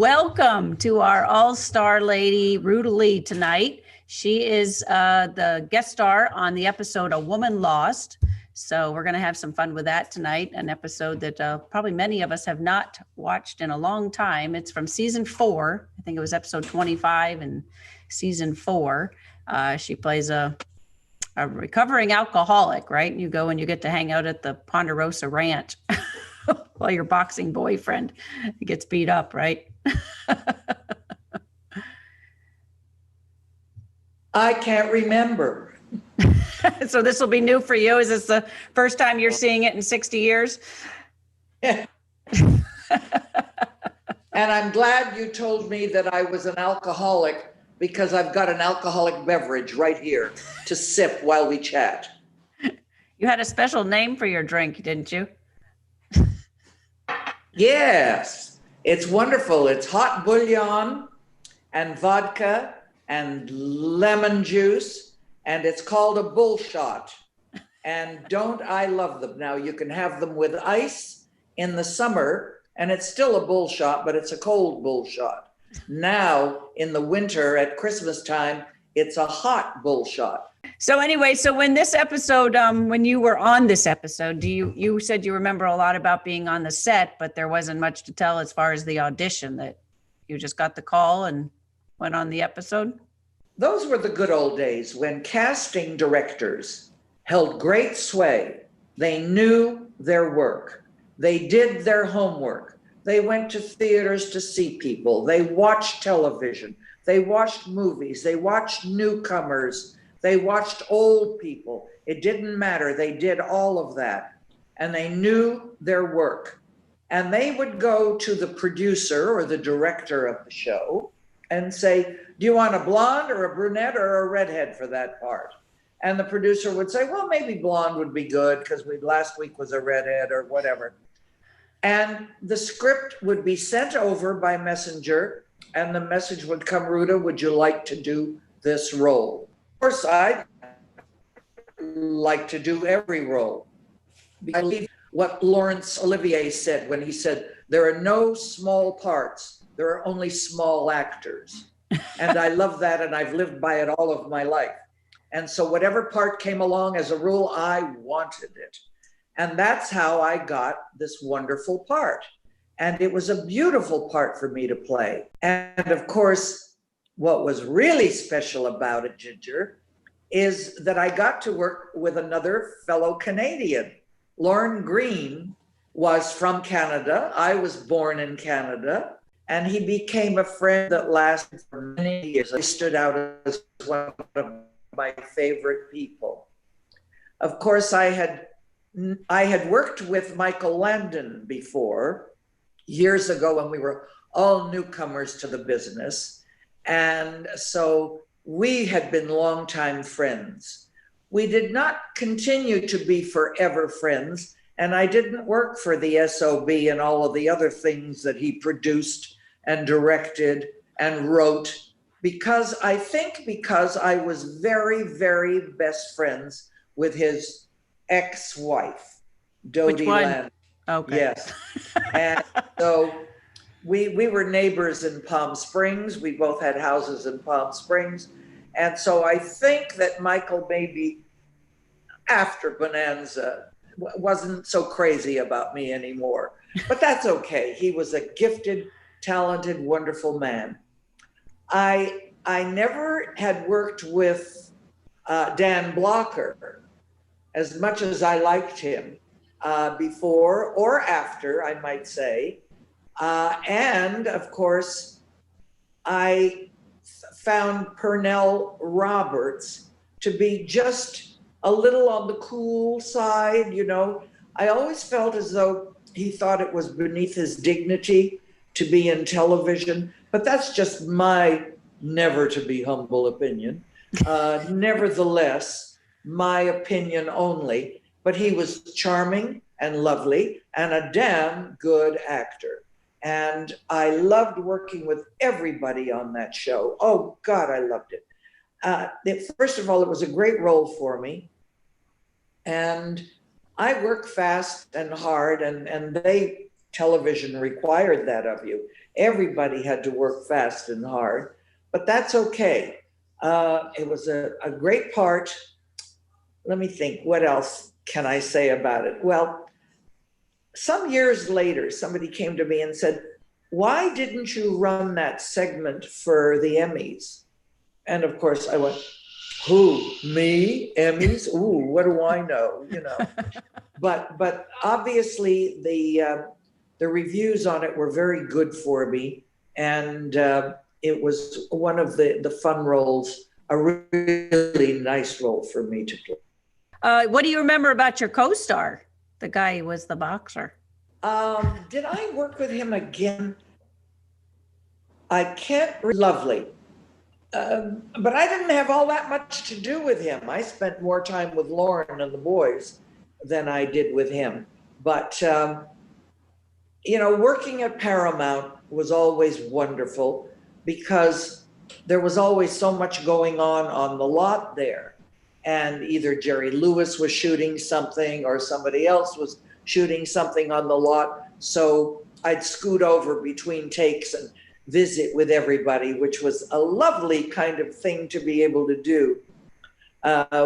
Welcome to our all-star lady, Ruta Lee, tonight. She is the guest star on the episode A Woman Lost. So we're going to have some fun with that tonight, an episode that probably many of us have not watched in a long time. It's from season 4. I think it was episode 25 in season 4. She plays a recovering alcoholic, right? You go and you get to hang out at the Ponderosa ranch while your boxing boyfriend gets beat up, right? I can't remember. So this will be new for you. Is this the first time you're seeing it in 60 years? Yeah. And I'm glad you told me that I was an alcoholic, because I've got an alcoholic beverage right here to sip while we chat. You had a special name for your drink, didn't you? Yes, it's wonderful. It's hot bouillon and vodka and lemon juice, and it's called a bull shot. And don't I love them? Now you can have them with ice in the summer, and it's still a bull shot, but it's a cold bull shot. Now in the winter at Christmas time, it's a hot bull shot. So anyway, so when this episode, when you were on this episode, you said you remember a lot about being on the set, but there wasn't much to tell as far as the audition, that you just got the call and went on the episode? Those were the good old days when casting directors held great sway. They knew their work. They did their homework. They went to theaters to see people. They watched television. They watched movies. They watched newcomers. They watched old people. It didn't matter. They did all of that. And they knew their work. And they would go to the producer or the director of the show and say, do you want a blonde or a brunette or a redhead for that part? And the producer would say, well, maybe blonde would be good because last week was a redhead or whatever. And the script would be sent over by messenger, and the message would come, Ruta, would you like to do this role? Of course, I'd like to do every role. I believe what Laurence Olivier said when he said, there are no small parts, there are only small actors. And I love that, and I've lived by it all of my life. And so whatever part came along, as a rule, I wanted it. And that's how I got this wonderful part. And it was a beautiful part for me to play. And of course, what was really special about it, Ginger, is that I got to work with another fellow Canadian. Lorne Greene was from Canada. I was born in Canada. And he became a friend that lasted for many years. He stood out as one of my favorite people. Of course, I had worked with Michael Landon before, years ago, when we were all newcomers to the business. And so we had been longtime friends. We did not continue to be forever friends, and I didn't work for the SOB and all of the other things that he produced and directed and wrote, because I was very, very best friends with his ex-wife, Dodie Landon. Okay. Yes. And so we were neighbors in Palm Springs. We both had houses in Palm Springs. And so I think that Michael, maybe after Bonanza, wasn't so crazy about me anymore. But that's okay. He was a gifted, talented, wonderful man. I never had worked with Dan Blocker, as much as I liked him, before or after, I might say. And of course, I found Pernell Roberts to be just a little on the cool side, you know. I always felt as though he thought it was beneath his dignity to be in television, but that's just my never to be humble opinion. Nevertheless, my opinion only, but he was charming and lovely and a damn good actor. And I loved working with everybody on that show. Oh God, I loved it. First of all, it was a great role for me. And I work fast and hard, and they television required that of you. Everybody had to work fast and hard, but that's okay. It was a great part. Let me think, what else can I say about it? Well, some years later, somebody came to me and said, why didn't you run that segment for the Emmys? And of course I went, who, me, Emmys? Ooh, what do I know, you know? But obviously the reviews on it were very good for me. And it was one of the fun roles, a really nice role for me to play. What do you remember about your co-star, the guy who was the boxer? Did I work with him again? I can't, lovely. But I didn't have all that much to do with him. I spent more time with Lorne and the boys than I did with him. But, you know, working at Paramount was always wonderful because there was always so much going on the lot there. And either Jerry Lewis was shooting something or somebody else was shooting something on the lot. So I'd scoot over between takes and visit with everybody, which was a lovely kind of thing to be able to do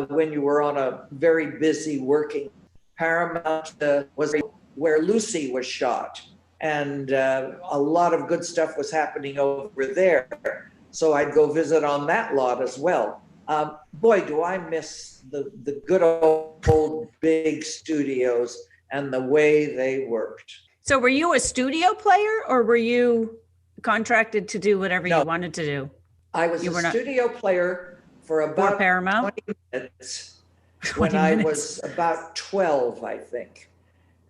when you were on a very busy working. Paramount was where Lucy was shot, and a lot of good stuff was happening over there. So I'd go visit on that lot as well. Boy, do I miss the good old big studios and the way they worked. So were you a studio player or were you contracted to do whatever you wanted to do? I was studio player for about Paramount? 20 minutes when I was about 12, I think.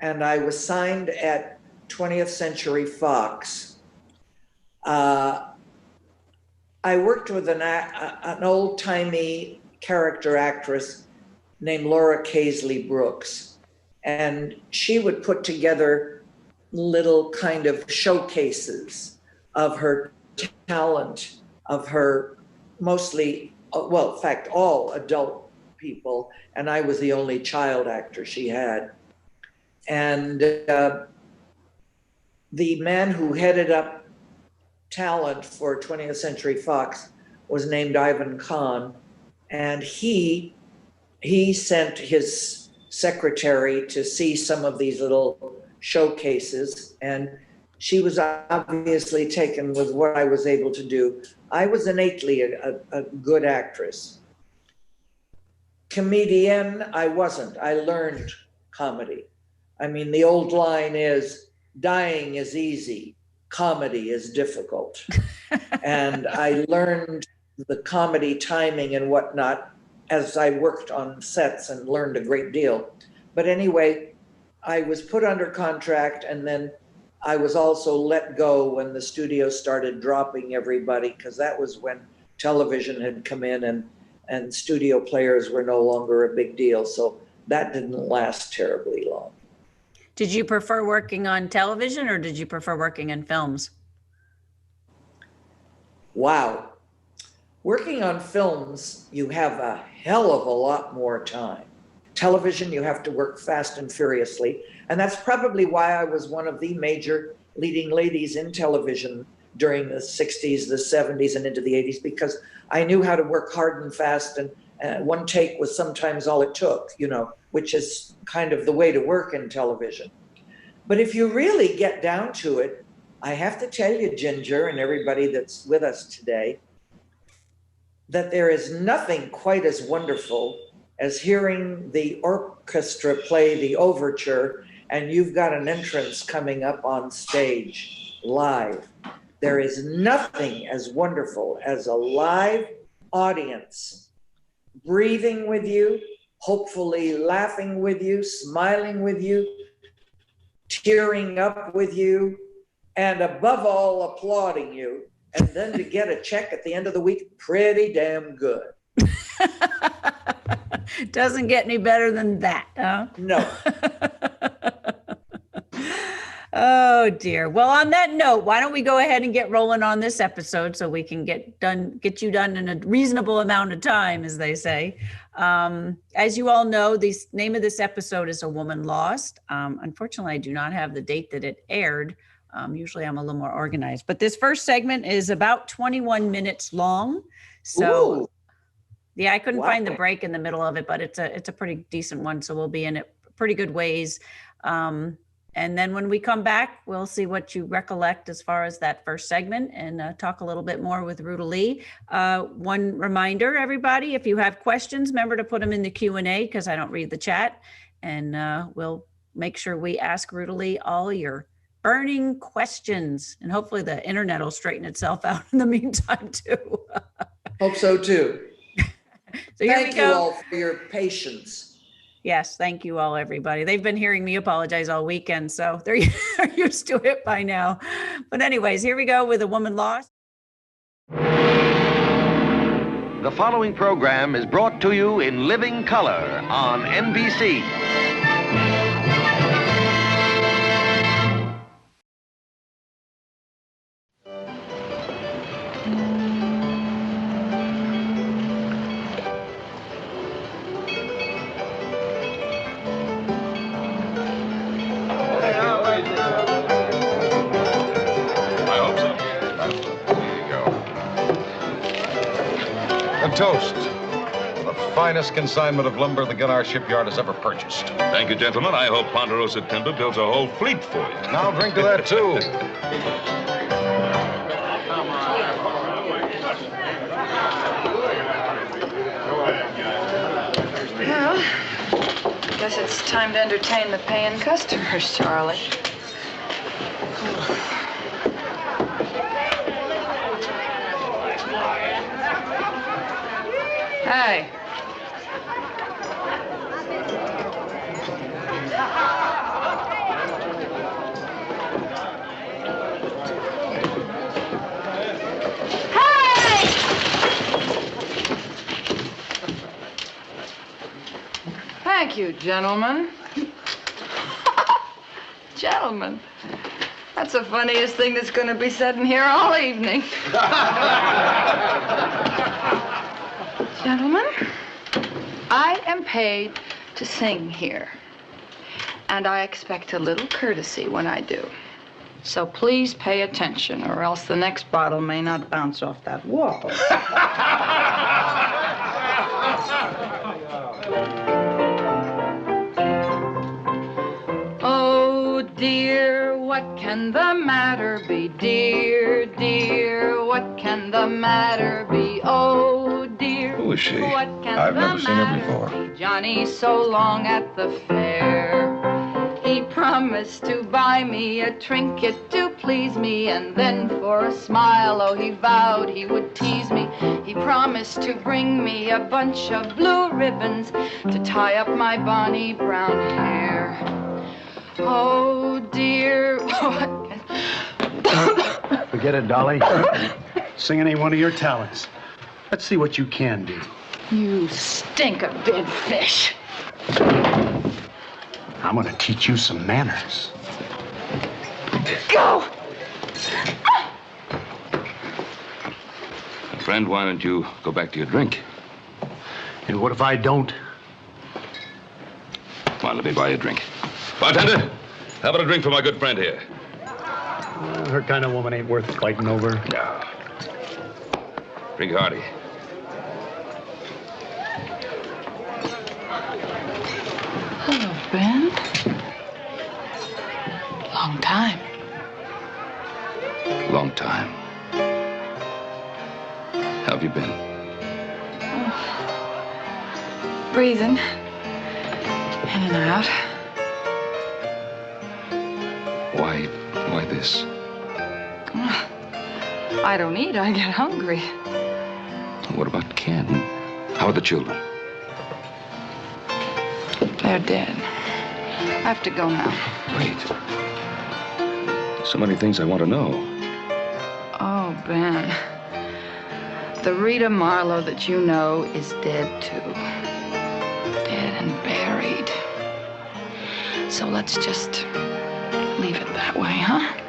And I was signed at 20th Century Fox. I worked with an old-timey character actress named Laura Casely Brooks. And she would put together little kind of showcases of her talent, of her mostly, well, in fact, all adult people. And I was the only child actor she had. And the man who headed up talent for 20th Century Fox was named Ivan Kahn. And he sent his secretary to see some of these little showcases, and she was obviously taken with what I was able to do. I was innately a good actress. Comedian, I wasn't. I learned comedy. I mean, the old line is, dying is easy, comedy is difficult. And I learned the comedy timing and whatnot as I worked on sets and learned a great deal. But anyway, I was put under contract, and then I was also let go when the studio started dropping everybody, because that was when television had come in and studio players were no longer a big deal. So that didn't last terribly long. Did you prefer working on television or did you prefer working in films? Wow. Working on films, you have a hell of a lot more time. Television, you have to work fast and furiously. And that's probably why I was one of the major leading ladies in television during the 60s, the 70s, and into the 80s, because I knew how to work hard and fast, and one take was sometimes all it took, you know, which is kind of the way to work in television. But if you really get down to it, I have to tell you, Ginger, and everybody that's with us today, that there is nothing quite as wonderful as hearing the orchestra play the overture and you've got an entrance coming up on stage live. There is nothing as wonderful as a live audience breathing with you, hopefully laughing with you, smiling with you, tearing up with you, and above all, applauding you. And then to get a check at the end of the week, pretty damn good. Doesn't get any better than that, huh? No. Oh dear. Well, on that note, why don't we go ahead and get rolling on this episode so we can get you done in a reasonable amount of time, as they say. As you all know, the name of this episode is A Woman Lost. Unfortunately, I do not have the date that it aired. Usually I'm a little more organized, but this first segment is about 21 minutes long. So Ooh. yeah, I couldn't Wow. find the break in the middle of it, but it's a pretty decent one. So we'll be in it pretty good ways. And then when we come back, we'll see what you recollect as far as that first segment and talk a little bit more with Ruta Lee. One reminder, everybody, if you have questions, remember to put them in the Q&A because I don't read the chat. And we'll make sure we ask Ruta Lee all your burning questions. And hopefully the internet will straighten itself out in the meantime, too. Hope so, too. So here we Thank you go. all for your patience. Yes, thank you all, everybody. They've been hearing me apologize all weekend, so they're used to it by now. But anyways, here we go with A Woman Lost. The following program is brought to you in living color on NBC. I hope so. There you go. A toast. The finest consignment of lumber the Gunnar shipyard has ever purchased. Thank you, gentlemen. I hope Ponderosa Timber builds a whole fleet for you. And I'll drink to that, too. Well, guess it's time to entertain the paying customers, Charlie. Hey. Thank you, gentlemen. Gentlemen. That's the funniest thing that's going to be said in here all evening. Gentlemen, I am paid to sing here. And I expect a little courtesy when I do. So please pay attention, or else the next bottle may not bounce off that wall. Oh, dear, what can the matter be? Dear, dear, what can the matter be? Oh, dear, Who is she? what can I've the never seen her matter before. be? Johnny so long at the fair. He promised to buy me a trinket to please me, and then for a smile, oh, he vowed he would tease me. He promised to bring me a bunch of blue ribbons to tie up my bonny brown hair. Oh, dear, what can... Forget it, Dolly. Sing any one of your talents. Let's see what you can do. You stink of dead fish. I'm gonna teach you some manners. Go! Friend, why don't you go back to your drink? And what if I don't? Come on, let me buy you a drink. Bartender, how about a drink for my good friend here? Her kind of woman ain't worth fighting over. No. Drink hearty. Hello, Ben. Long time. Long time. How have you been? Breathing. In and out. Why this? I don't eat, I get hungry. What about Ken? How are the children? They're dead. I have to go now. Wait. So many things I want to know. Oh, Ben. The Rita Marlowe that you know is dead, too. Dead and buried. So let's just leave it that way, huh?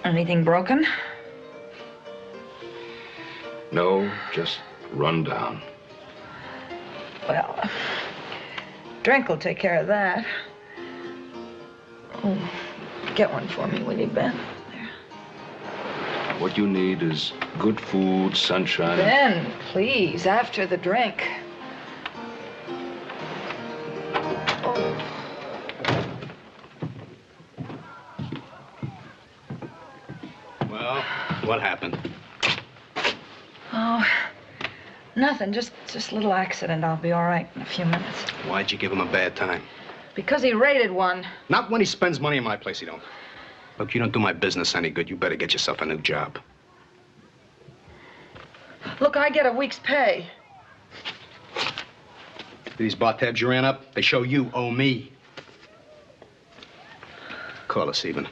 Anything broken? No, just run down. Well, drink will take care of that. Oh, get one for me, will you, Ben? There. What you need is good food, sunshine. Ben, please, after the drink. Well, what happened? Oh, nothing. Just a little accident. I'll be all right in a few minutes. Why'd you give him a bad time? Because he raided one. Not when he spends money in my place, he don't. Look, you don't do my business any good. You better get yourself a new job. Look, I get a week's pay. These bar tabs you ran up, they show you owe me. Call us even.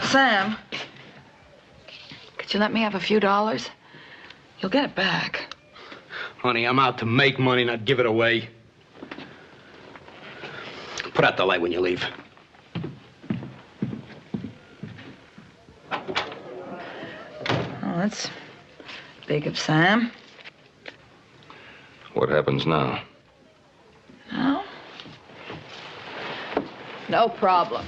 Sam, could you let me have a few dollars? You'll get it back. Honey, I'm out to make money, not give it away. Put out the light when you leave. Oh, that's big of Sam. What happens now? No? No problem.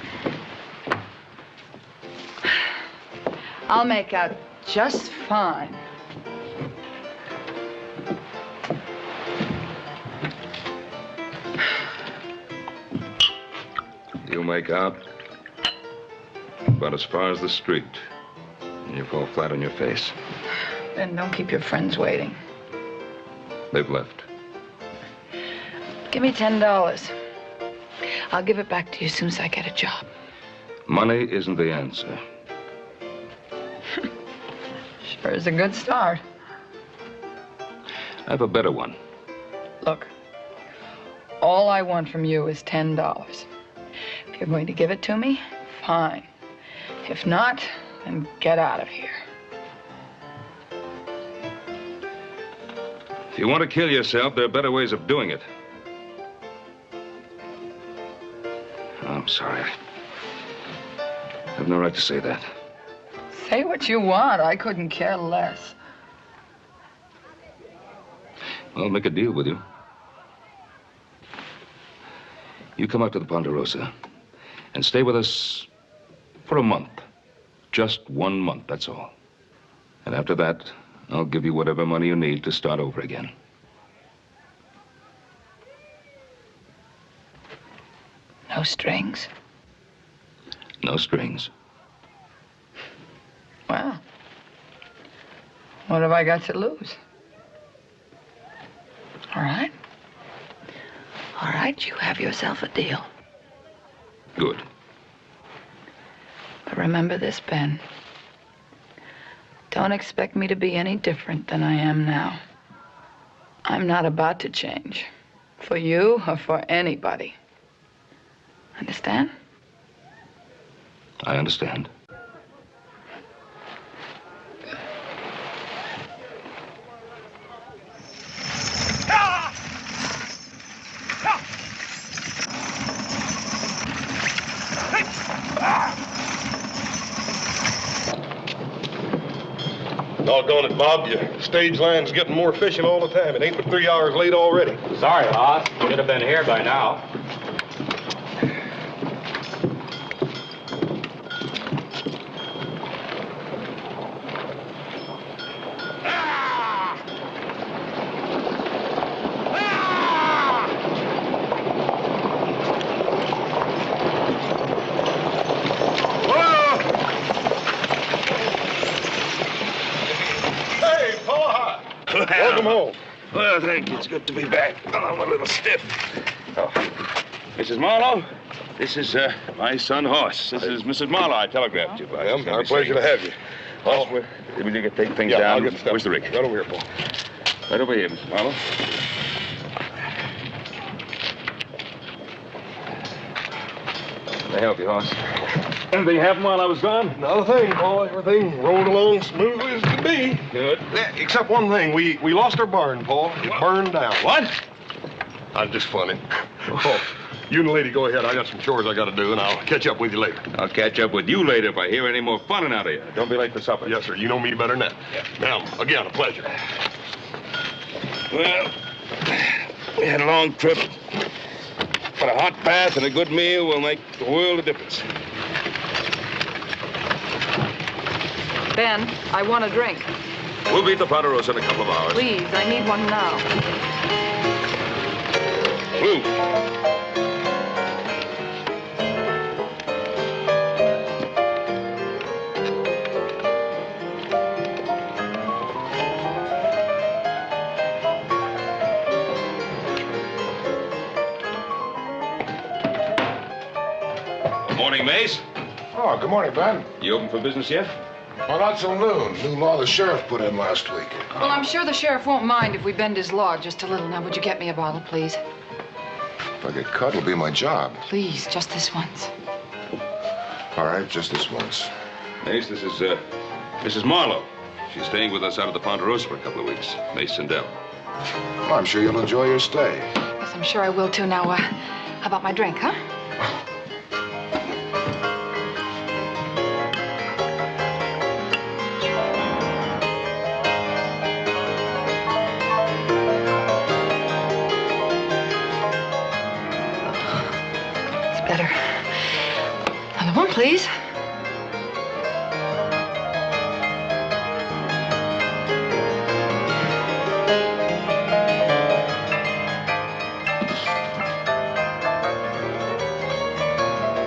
I'll make out just fine. You make out about as far as the street, and you fall flat on your face. Then don't keep your friends waiting. They've left. Give me $10. I'll give it back to you as soon as I get a job. Money isn't the answer. Sure is a good start. I have a better one. Look, all I want from you is $10. If you're going to give it to me, fine. If not, then get out of here. If you want to kill yourself, there are better ways of doing it. I'm sorry. I have no right to say that. Say what you want. I couldn't care less. I'll make a deal with you. You come out to the Ponderosa and stay with us for a month. Just 1 month, that's all. And after that, I'll give you whatever money you need to start over again. No strings? No strings. Well, what have I got to lose? All right. All right, you have yourself a deal. Good. But remember this, Ben. Don't expect me to be any different than I am now. I'm not about to change. For you or for anybody. Understand? I understand. Doggone it, Bob. Your stage line's getting more efficient all the time. It ain't but 3 hours late already. Sorry, boss. Should have been here by now. Welcome home. Well, thank you. It's good to be back. I'm a little stiff. Oh. Mrs. Marlowe, this is my son, Hoss. This is Mrs. Marlowe. I telegraphed you about. Yeah, our pleasure to have you. Hoss, we need to take things down. I'll get the stuff. Where's the rig? Right over here, Paul. Right over here, Mrs. Marlowe. Can I help you, Hoss? Anything happened while I was gone? Not a thing, Paul. Everything rolled along smoothly as could be. Good. Yeah, except one thing. We lost our barn, Paul. It burned down. What? I'm just funny. Oh, you and the lady go ahead. I got some chores I got to do, and I'll catch up with you later. I'll catch up with you later if I hear any more funning out of you. Don't be late for supper. Yes, sir. You know me better than that. Yeah. Now, again, a pleasure. Well, we had a long trip. But a hot bath and a good meal will make the world of difference. Ben, I want a drink. We'll be at the Ponderosa in a couple of hours. Please, I need one now. Blue. Good morning, Mace. Oh, good morning, Ben. You open for business yet? Well, not till noon. New law the sheriff put in last week. Well, I'm sure the sheriff won't mind if we bend his law just a little. Now, would you get me a bottle, please? If I get caught, it'll be my job. Please, just this once. All right, just this once. Mace, this is Mrs. Marlowe. She's staying with us out of the Ponderosa for a couple of weeks. Mace Sindel. Well, I'm sure you'll enjoy your stay. Yes, I'm sure I will, too. Now, how about my drink, huh? Better. Another one, please.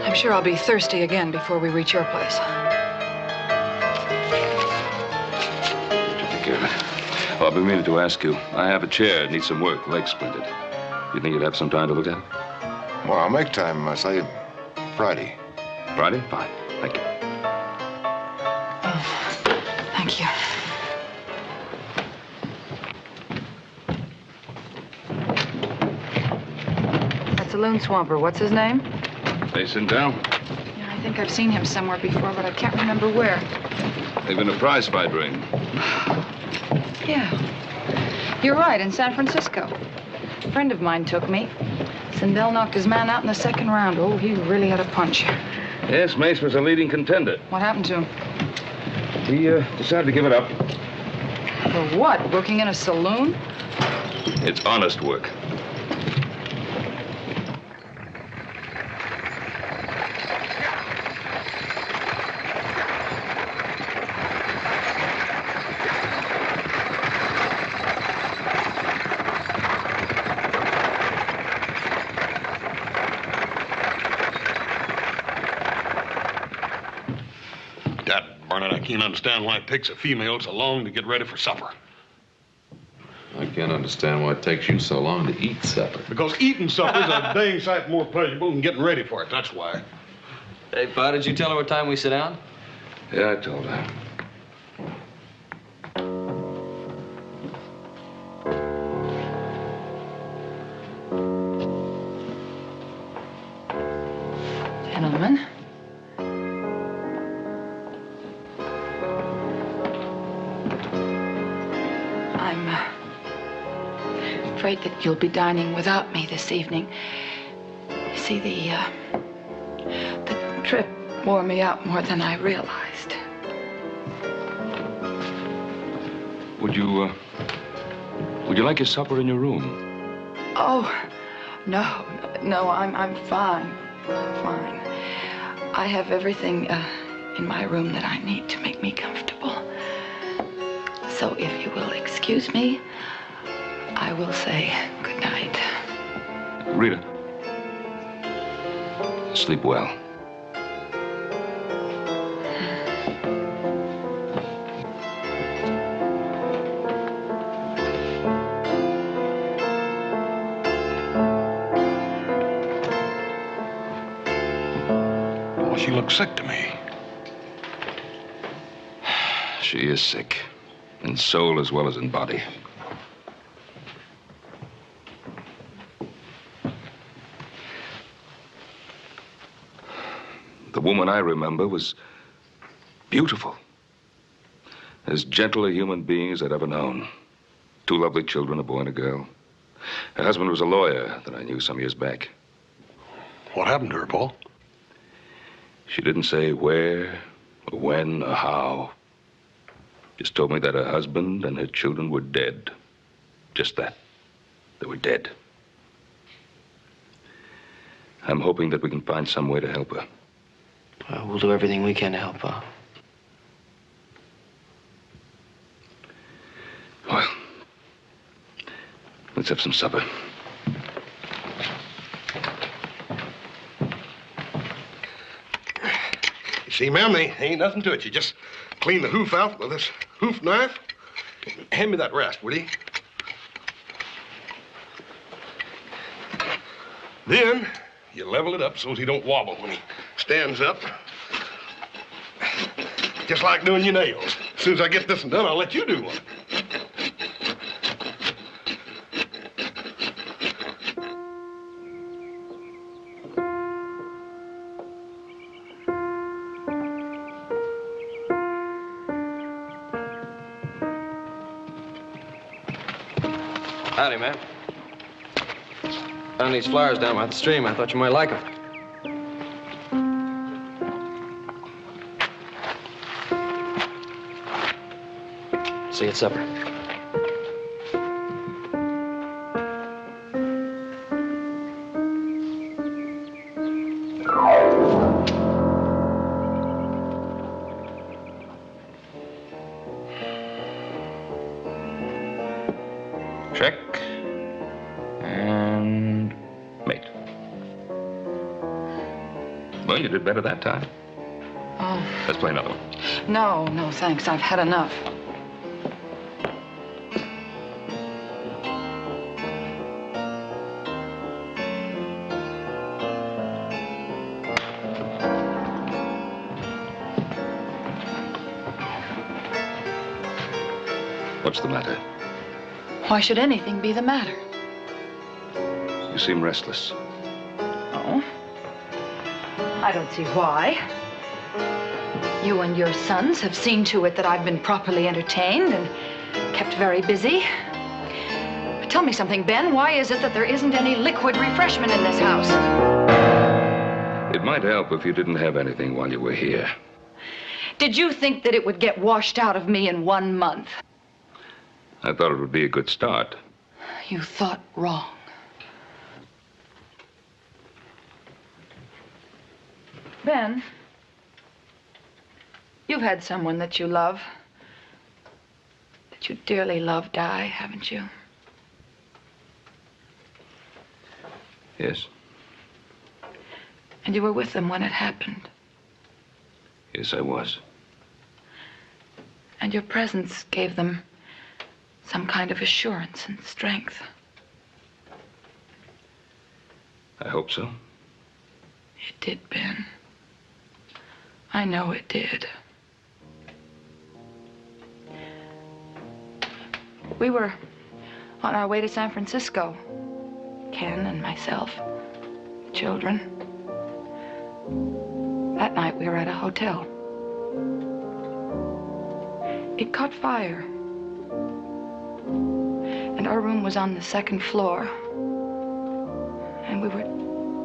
I'm sure I'll be thirsty again before we reach your place. Take care of it. Oh, I've been meaning to ask you. I have a chair. It needs some work. Leg's splintered. You think you'd have some time to look at it? Well, I'll make time, I say, Friday. Friday? Fine. Thank you. Oh, thank you. That's a loon swamper. What's his name? Mason down. Yeah, I think I've seen him somewhere before, but I can't remember where. They've been a prize fight ring. Yeah. You're right, in San Francisco. A friend of mine took me. Sindel knocked his man out in the second round. Oh, he really had a punch. Yes, Mace was a leading contender. What happened to him? He decided to give it up. For what? Working in a saloon? It's honest work. I can't understand why it takes a female so long to get ready for supper. I can't understand why it takes you so long to eat supper. Because eating supper's a dang sight more pleasurable than getting ready for it, that's why. Hey, Pa, did you tell her what time we sit down? Yeah, I told her. Gentlemen. I'm afraid that you'll be dining without me this evening. You see, the trip wore me out more than I realized. Would you like your supper in your room? Oh, no, I'm fine. Fine. I have everything in my room that I need to make me comfortable. So if you will excuse me, I will say good night. Rita, sleep well. She looks sick to me. She is sick, in soul as well as in body. The woman I remember was beautiful. As gentle a human being as I'd ever known. 2 lovely children, a boy and a girl. Her husband was a lawyer that I knew some years back. What happened to her, Paul? She didn't say where, or when, or how. Just told me that her husband and her children were dead. Just that. They were dead. I'm hoping that we can find some way to help her. We'll do everything we can to help her. Well, let's have some supper. See, ma'am, there ain't nothing to it. You just clean the hoof out with this hoof knife. Hand me that rasp, will you? Then you level it up so he don't wobble when he stands up. Just like doing your nails. As soon as I get this one done, I'll let you do one. Howdy, man. Found these flowers down by the stream. I thought you might like them. See you at supper. Check. And mate. Well, you did better that time. Oh, Let's play another one. no, thanks. I've had enough. What's the matter? Why should anything be the matter? You seem restless. Oh? I don't see why. You and your sons have seen to it that I've been properly entertained and kept very busy. But tell me something, Ben. Why is it that there isn't any liquid refreshment in this house? It might help if you didn't have anything while you were here. Did you think that it would get washed out of me in 1 month? I thought it would be a good start. You thought wrong. Ben, you've had someone that you love, that you dearly love die, haven't you? Yes? And you were with them when it happened. Yes, I was. And your presence gave them some kind of assurance and strength. I hope so. It did, Ben. I know it did. We were on our way to San Francisco. Ken and myself, children. That night we were at a hotel. It caught fire. And our room was on the 2nd floor. And we were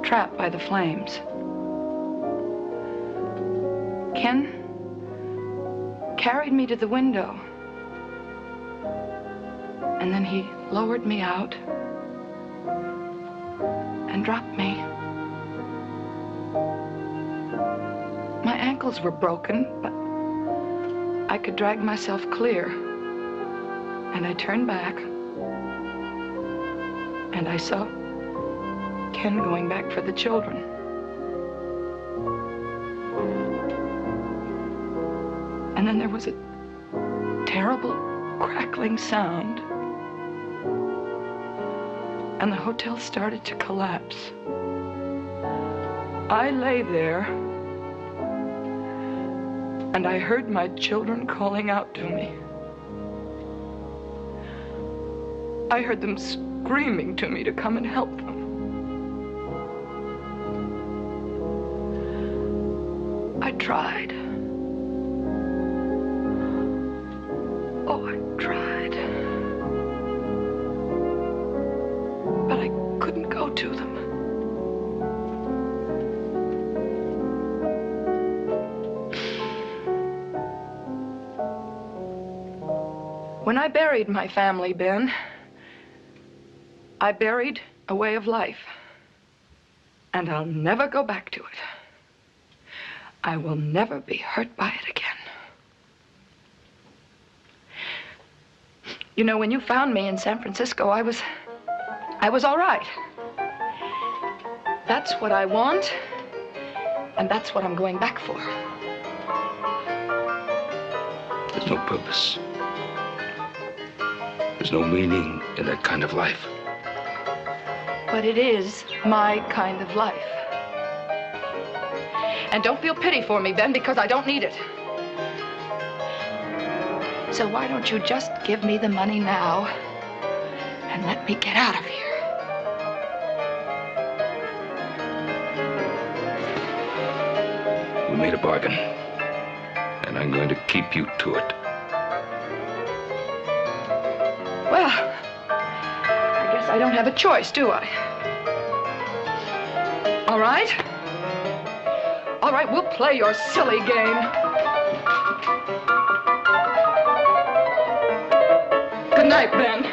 trapped by the flames. Ken carried me to the window. And then he lowered me out and dropped me. My ankles were broken, but I could drag myself clear. And I turned back, and I saw Ken going back for the children. And then there was a terrible crackling sound, and the hotel started to collapse. I lay there, and I heard my children calling out to me. I heard them screaming to me to come and help them. I tried. Oh, I tried. But I couldn't go to them. When I buried my family, Ben, I buried a way of life, and I'll never go back to it. I will never be hurt by it again. You know, when you found me in San Francisco, I was all right. That's what I want, and that's what I'm going back for. There's no purpose. There's no meaning in that kind of life. But it is my kind of life. And don't feel pity for me, Ben, because I don't need it. So why don't you just give me the money now and let me get out of here? We made a bargain, and I'm going to keep you to it. Well, I guess I don't have a choice, do I? All right? All right, we'll play your silly game. Good night, Ben.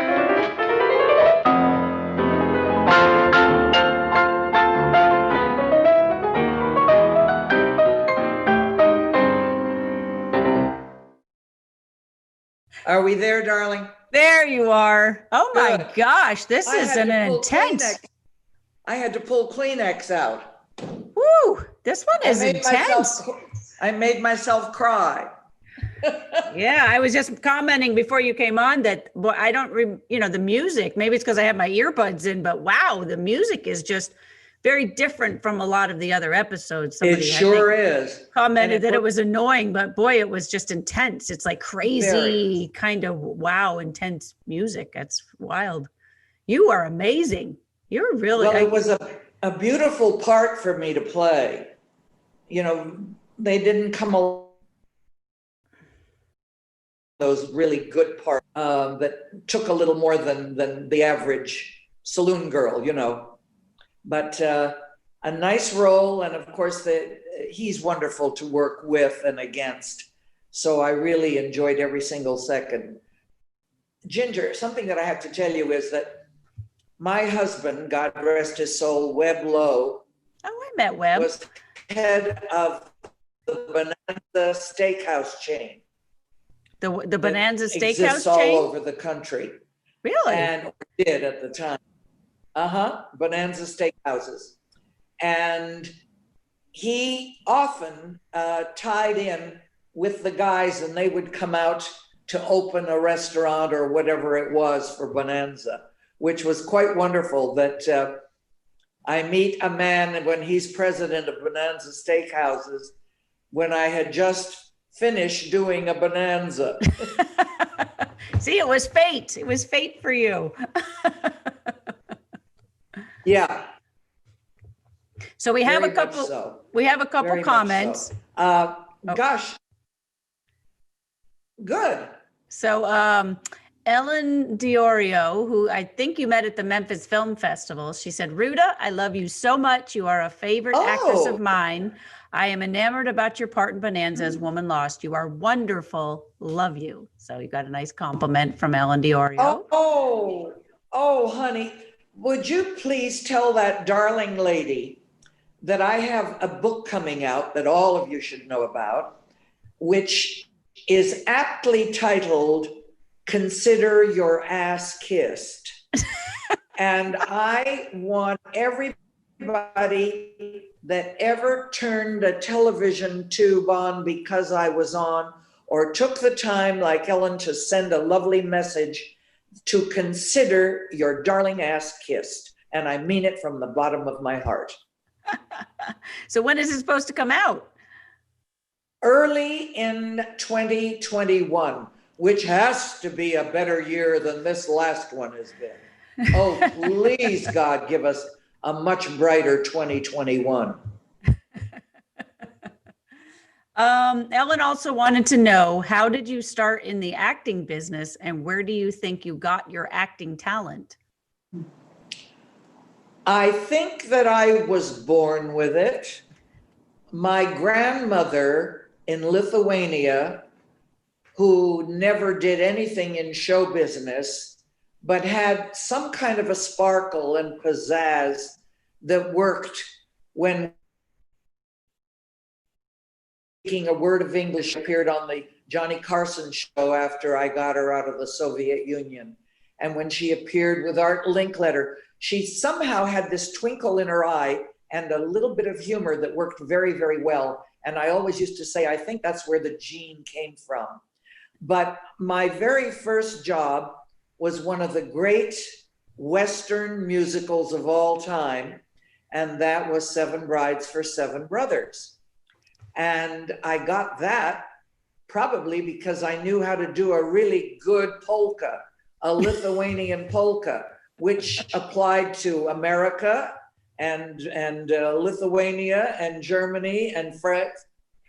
Are we there, darling? There you are. Oh my Good. gosh, this I is had an to pull intense. Kleenex. I had to pull Kleenex out. Woo, this one is intense. I made myself cry. Yeah, I was just commenting before you came on that I don't, the music, maybe it's because I have my earbuds in, but wow, the music is just very different from a lot of the other episodes. It sure is. Commented that it was annoying, but boy, it was just intense. It's like crazy kind of wow, intense music. That's wild. You are amazing. You're really. Well, it was a beautiful part for me to play. You know, they didn't come along those really good parts that took a little more than the average saloon girl, you know. But a nice role, and of course he's wonderful to work with and against. So I really enjoyed every single second. Ginger, something that I have to tell you is that my husband, God rest his soul, Webb Lowe. Oh, I met Webb. Was head of the Bonanza steakhouse chain. The Bonanza steakhouse exists all over the country. Really? And did at the time. Bonanza steakhouses. And he often tied in with the guys, and they would come out to open a restaurant or whatever it was for Bonanza, which was quite wonderful that I meet a man when he's president of Bonanza steakhouses when I had just finished doing a Bonanza. See, it was fate. It was fate for you. Yeah. So we have Very a couple. much so. We have a couple Very much comments. so. Gosh, good. So Ellen Diorio, who I think you met at the Memphis Film Festival, she said, Ruta, I love you so much. You are a favorite actress of mine. I am enamored about your part in Bonanza as Woman Lost. You are wonderful. Love you. So you got a nice compliment from Ellen Diorio. Oh, honey, would you please tell that darling lady that I have a book coming out that all of you should know about, which is aptly titled Consider Your Ass Kissed. And I want everybody that ever turned a television tube on because I was on, or took the time like Ellen to send a lovely message, to consider your darling ass kissed. And I mean it from the bottom of my heart. So when is it supposed to come out? Early in 2021, which has to be a better year than this last one has been. Oh, please, God, give us a much brighter 2021. Ellen also wanted to know, how did you start in the acting business and where do you think you got your acting talent? I think that I was born with it. My grandmother in Lithuania, who never did anything in show business, but had some kind of a sparkle and pizzazz that worked when speaking a word of English appeared on the Johnny Carson show after I got her out of the Soviet Union. And when she appeared with Art Linkletter, she somehow had this twinkle in her eye and a little bit of humor that worked very, very well. And I always used to say, I think that's where the gene came from. But my very first job was one of the great Western musicals of all time, and that was Seven Brides for Seven Brothers. And I got that probably because I knew how to do a really good polka, a Lithuanian polka, which applied to America and Lithuania and Germany and France.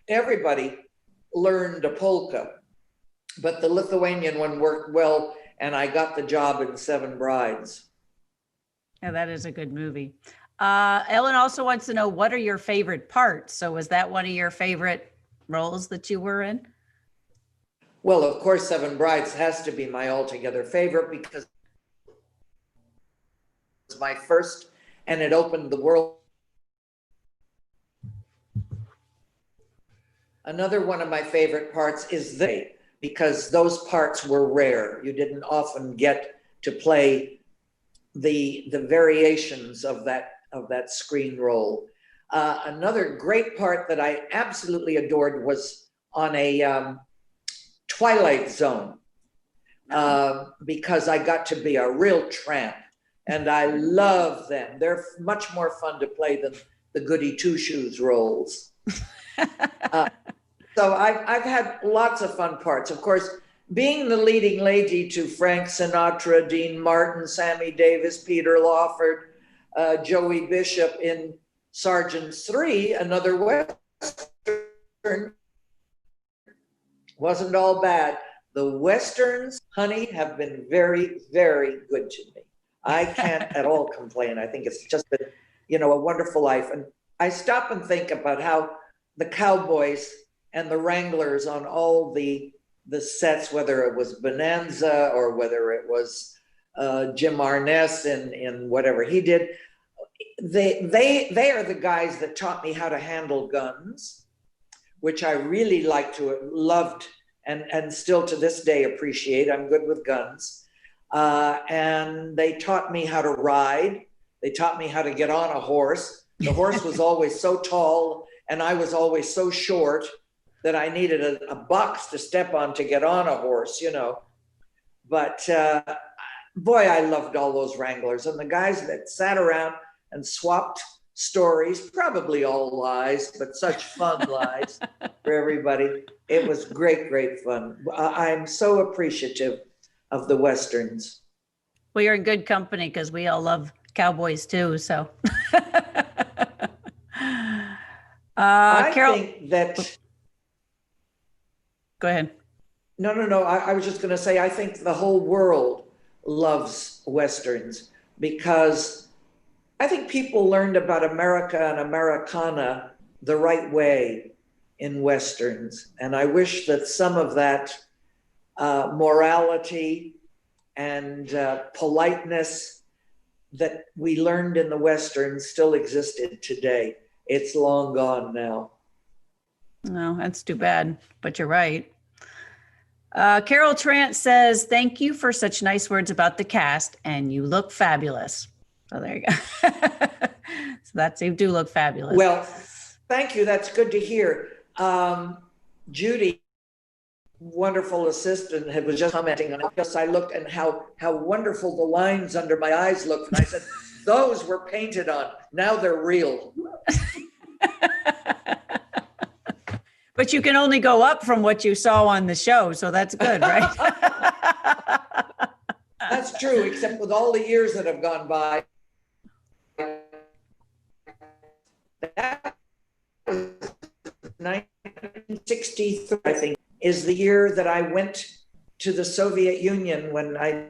Everybody learned a polka, but the Lithuanian one worked well, and I got the job in Seven Brides. Yeah, that is a good movie. Ellen also wants to know, what are your favorite parts? So was that one of your favorite roles that you were in? Well, of course, Seven Brides has to be my altogether favorite because it was my first and it opened the world. Another one of my favorite parts is because those parts were rare. You didn't often get to play the variations of that screen role. Another great part that I absolutely adored was on a Twilight Zone, because I got to be a real tramp, and I love them. They're much more fun to play than the goody two-shoes roles. So I've had lots of fun parts. Of course, being the leading lady to Frank Sinatra, Dean Martin, Sammy Davis, Peter Lawford, Joey Bishop in Sergeants 3, another Western, wasn't all bad. The Westerns, honey, have been very, very good to me. I can't at all complain. I think it's just been, a wonderful life. And I stop and think about how the cowboys and the Wranglers on all the sets, whether it was Bonanza or whether it was Jim Arness in whatever he did, they are the guys that taught me how to handle guns, which I really loved, and still to this day appreciate. I'm good with guns. And they taught me how to ride. They taught me how to get on a horse. The horse was always so tall and I was always so short that I needed a box to step on to get on a horse, But boy, I loved all those Wranglers and the guys that sat around and swapped stories, probably all lies, but such fun lies for everybody. It was great, great fun. I'm so appreciative of the Westerns. Well, you're in good company because we all love cowboys too, so. I Carol, think that... Go ahead. No. I was just going to say, I think the whole world loves Westerns because I think people learned about America and Americana the right way in Westerns. And I wish that some of that morality and politeness that we learned in the Westerns still existed today. It's long gone now. No, that's too bad, but you're right. Carol Trant says, thank you for such nice words about the cast, and you look fabulous. So there you go. So you do look fabulous. Well, thank you. That's good to hear. Judy, wonderful assistant, was just commenting on it. Yes, I looked and how wonderful the lines under my eyes looked. And I said, those were painted on. Now they're real. But you can only go up from what you saw on the show, so that's good, right? That's true, except with all the years that have gone by. That was 1963, I think, is the year that I went to the Soviet Union when I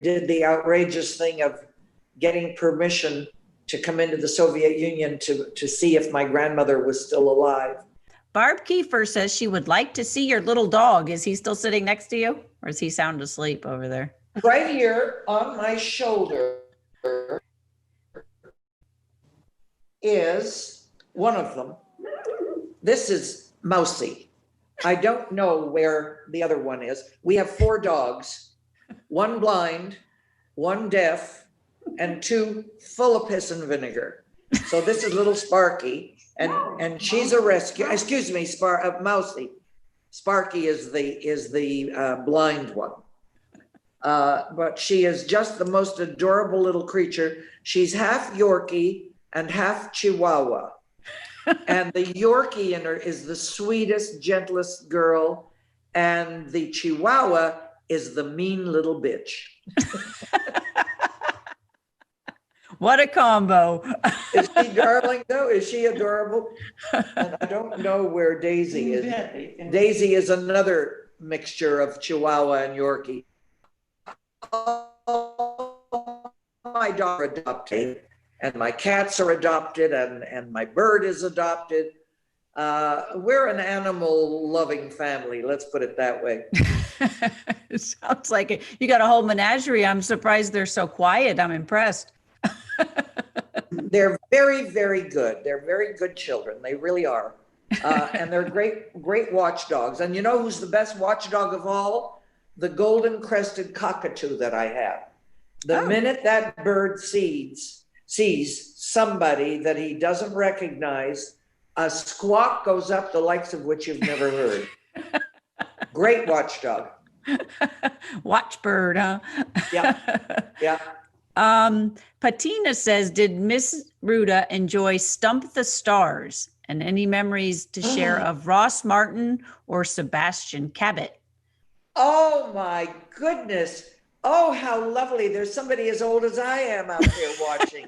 did the outrageous thing of getting permission to come into the Soviet Union to see if my grandmother was still alive. Barb Kiefer says she would like to see your little dog. Is he still sitting next to you, or is he sound asleep over there? Right here on my shoulder is one of them. This is Mousy. I don't know where the other one is. We have 4 dogs, 1 blind, 1 deaf, and 2 full of piss and vinegar. So this is little Sparky, and she's a rescue. Excuse me, Mousy. Sparky is the blind one. But she is just the most adorable little creature. She's half Yorkie and half Chihuahua. And the Yorkie in her is the sweetest, gentlest girl, and the Chihuahua is the mean little bitch. What a combo. Is she darling though? Is she adorable? And I don't know where Daisy is. Daisy is another mixture of Chihuahua and Yorkie. My dog are adopted, and my cats are adopted, and my bird is adopted. We're an animal-loving family, let's put it that way. It sounds like it. You got a whole menagerie. I'm surprised they're so quiet. I'm impressed. They're very, very good. They're very good children. They really are. And they're great watchdogs. And you know who's the best watchdog of all? The golden-crested cockatoo that I have. The minute that bird sees somebody that he doesn't recognize, a squawk goes up, the likes of which you've never heard. Great watchdog. Watchbird, huh? Yeah. Patina says, did Miss Ruta enjoy Stump the Stars? And any memories to share of Ross Martin or Sebastian Cabot? Oh my goodness. Oh, how lovely. There's somebody as old as I am out there watching.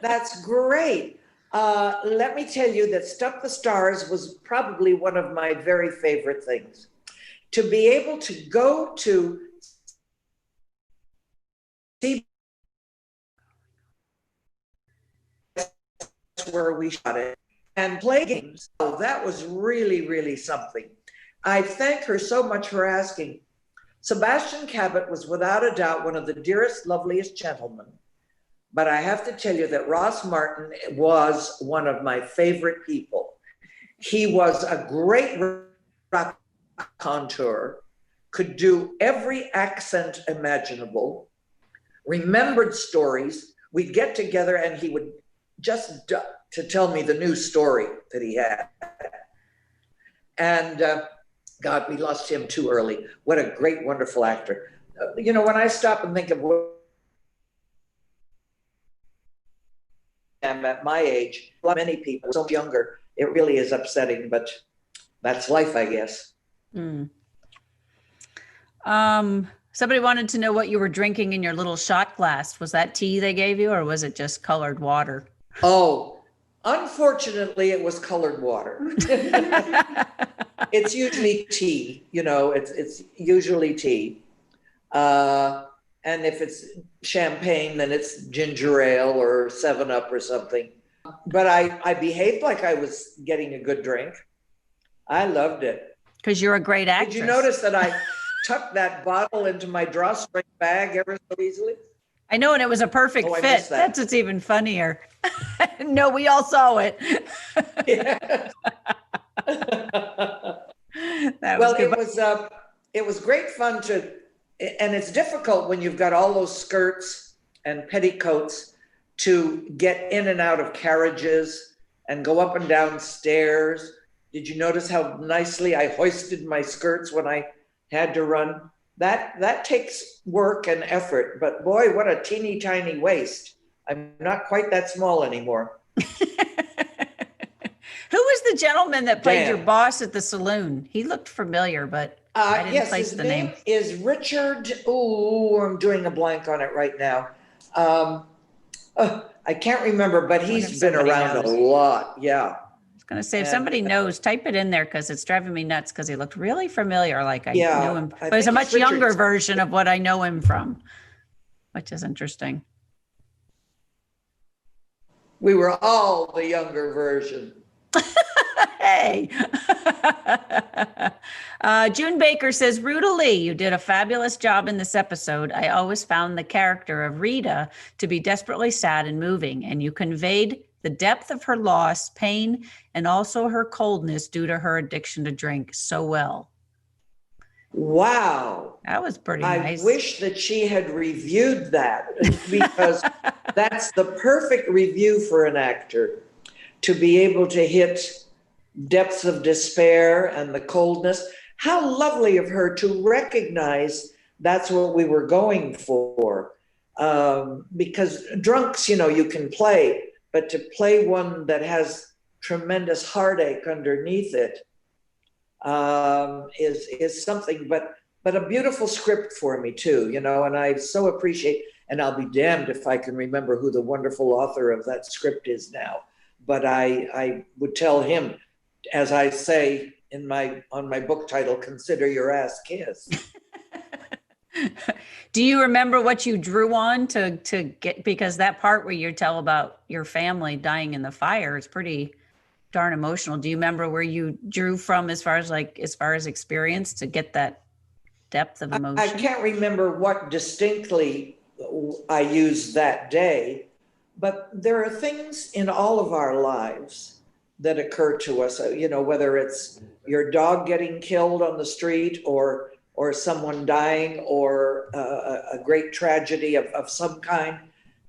That's great. Let me tell you that Stump the Stars was probably one of my very favorite things. To be able to go to see where we shot it and play games. Oh, that was really, really something. I thank her so much for asking. Sebastian Cabot was without a doubt one of the dearest, loveliest gentlemen. But I have to tell you that Ross Martin was one of my favorite people. He was a great raconteur, could do every accent imaginable, remembered stories. We'd get together and he would just to tell me the new story that he had. And God, we lost him too early. What a great, wonderful actor. You know, when I stop and think of what I'm at my age, many people so younger, it really is upsetting, but that's life, I guess. Somebody wanted to know what you were drinking in your little shot glass. Was that tea they gave you, or was it just colored water? Oh, unfortunately, it was colored water. It's usually tea, it's usually tea. And if it's champagne, then it's ginger ale or 7-Up or something. But I behaved like I was getting a good drink. I loved it. Because you're a great actress. Did you notice that I tucked that bottle into my drawstring bag ever so easily? I know, and it was a perfect I fit. missed that. That's what's even funnier. No, we all saw it. Yeah. That was Well, good. it was great fun and it's difficult when you've got all those skirts and petticoats to get in and out of carriages and go up and down stairs. Did you notice how nicely I hoisted my skirts when I had to run? That takes work and effort, but boy, what a teeny tiny waist. I'm not quite that small anymore. Who was the gentleman that played Dan. your boss at the saloon? He looked familiar, but I didn't yes, place his the name name. is Richard. Oh, I'm doing a blank on it right now. I can't remember, but he's been around a lot. Yeah. I was going to say, if somebody knows, type it in there because it's driving me nuts because he looked really familiar, like I knew him. But it's a much younger version of what I know him from, which is interesting. We were all the younger version. Hey. June Baker says, Ruta Lee, you did a fabulous job in this episode. I always found the character of Rita to be desperately sad and moving, and you conveyed the depth of her loss, pain, and also her coldness due to her addiction to drink so well. Wow. That was pretty nice. I wish that she had reviewed that because that's the perfect review for an actor, to be able to hit depths of despair and the coldness. How lovely of her to recognize that's what we were going for. Because drunks, you can play, but to play one that has tremendous heartache underneath it is something, but a beautiful script for me too, and I so appreciate, and I'll be damned if I can remember who the wonderful author of that script is now, but I would tell him, as I say on my book title, consider your ass kissed. Do you remember what you drew on to get, because that part where you tell about your family dying in the fire is pretty darn emotional. Do you remember where you drew from as far as experience to get that depth of emotion? I can't remember what distinctly I used that day, but there are things in all of our lives that occur to us, whether it's your dog getting killed on the street or someone dying or a great tragedy of some kind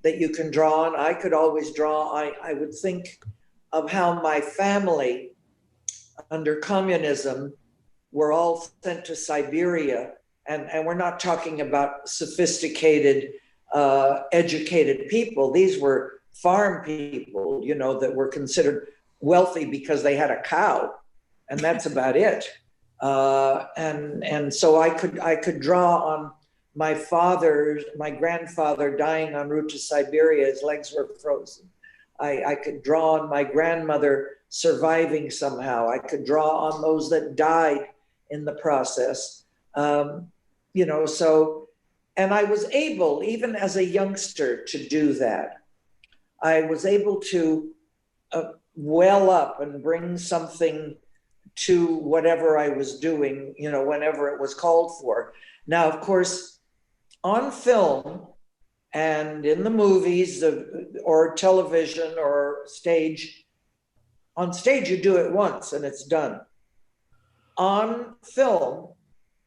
that you can draw on. I could always draw. I would think of how my family under communism were all sent to Siberia, and we're not talking about sophisticated, educated people. These were farm people, that were considered wealthy because they had a cow, and that's about it. And so I could draw on my grandfather dying en route to Siberia. His legs were frozen. I could draw on my grandmother surviving somehow. I could draw on those that died in the process. And I was able, even as a youngster, to do that. I was able to well up and bring something to whatever I was doing, whenever it was called for. Now, of course, on film and in the movies or television or stage, on stage you do it once and it's done. On film,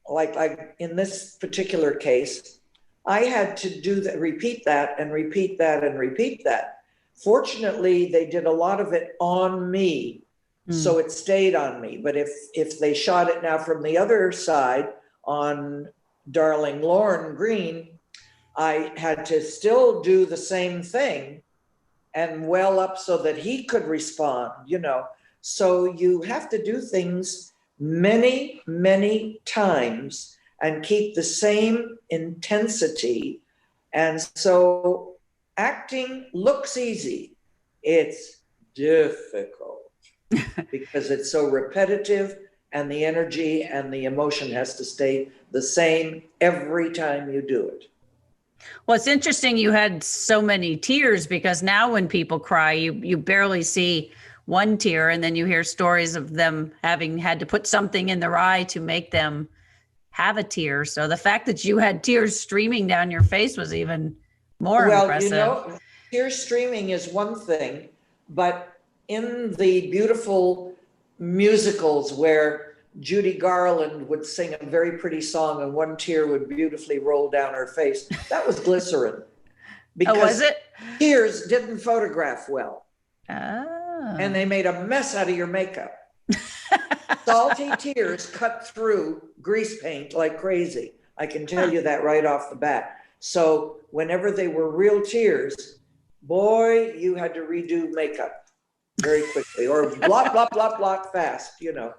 like in this particular case, I had to do that, repeat that and repeat that and repeat that. Fortunately, they did a lot of it on me, so it stayed on me. But if they shot it now from the other side on darling Lorne Greene, I had to still do the same thing and well up so that he could respond, So you have to do things many, many times and keep the same intensity. And so acting looks easy. It's difficult because it's so repetitive and the energy and the emotion has to stay the same every time you do it. Well, it's interesting you had so many tears, because now when people cry, you barely see one tear, and then you hear stories of them having had to put something in their eye to make them have a tear. So the fact that you had tears streaming down your face was even more impressive. Well, you know, tear streaming is one thing, but in the beautiful musicals where Judy Garland would sing a very pretty song and one tear would beautifully roll down her face, that was glycerin. Because was it? tears didn't photograph well. Oh. And they made a mess out of your makeup. Salty tears cut through grease paint like crazy. I can tell you that right off the bat. So whenever they were real tears, boy, you had to redo makeup very quickly, or block, block, block, block fast, you know.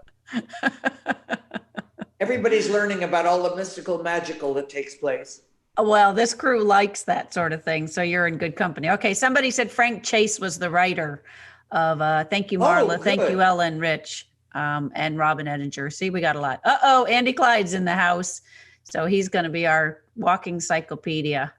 Everybody's learning about all the mystical, magical that takes place. Well, this crew likes that sort of thing, so you're in good company. Okay, somebody said Frank Chase was the writer of Thank You, Marla, Thank You, Ellen, Rich, and Robin Edinger. See, we got a lot. Uh-oh, Andy Clyde's in the house, so he's going to be our walking encyclopedia.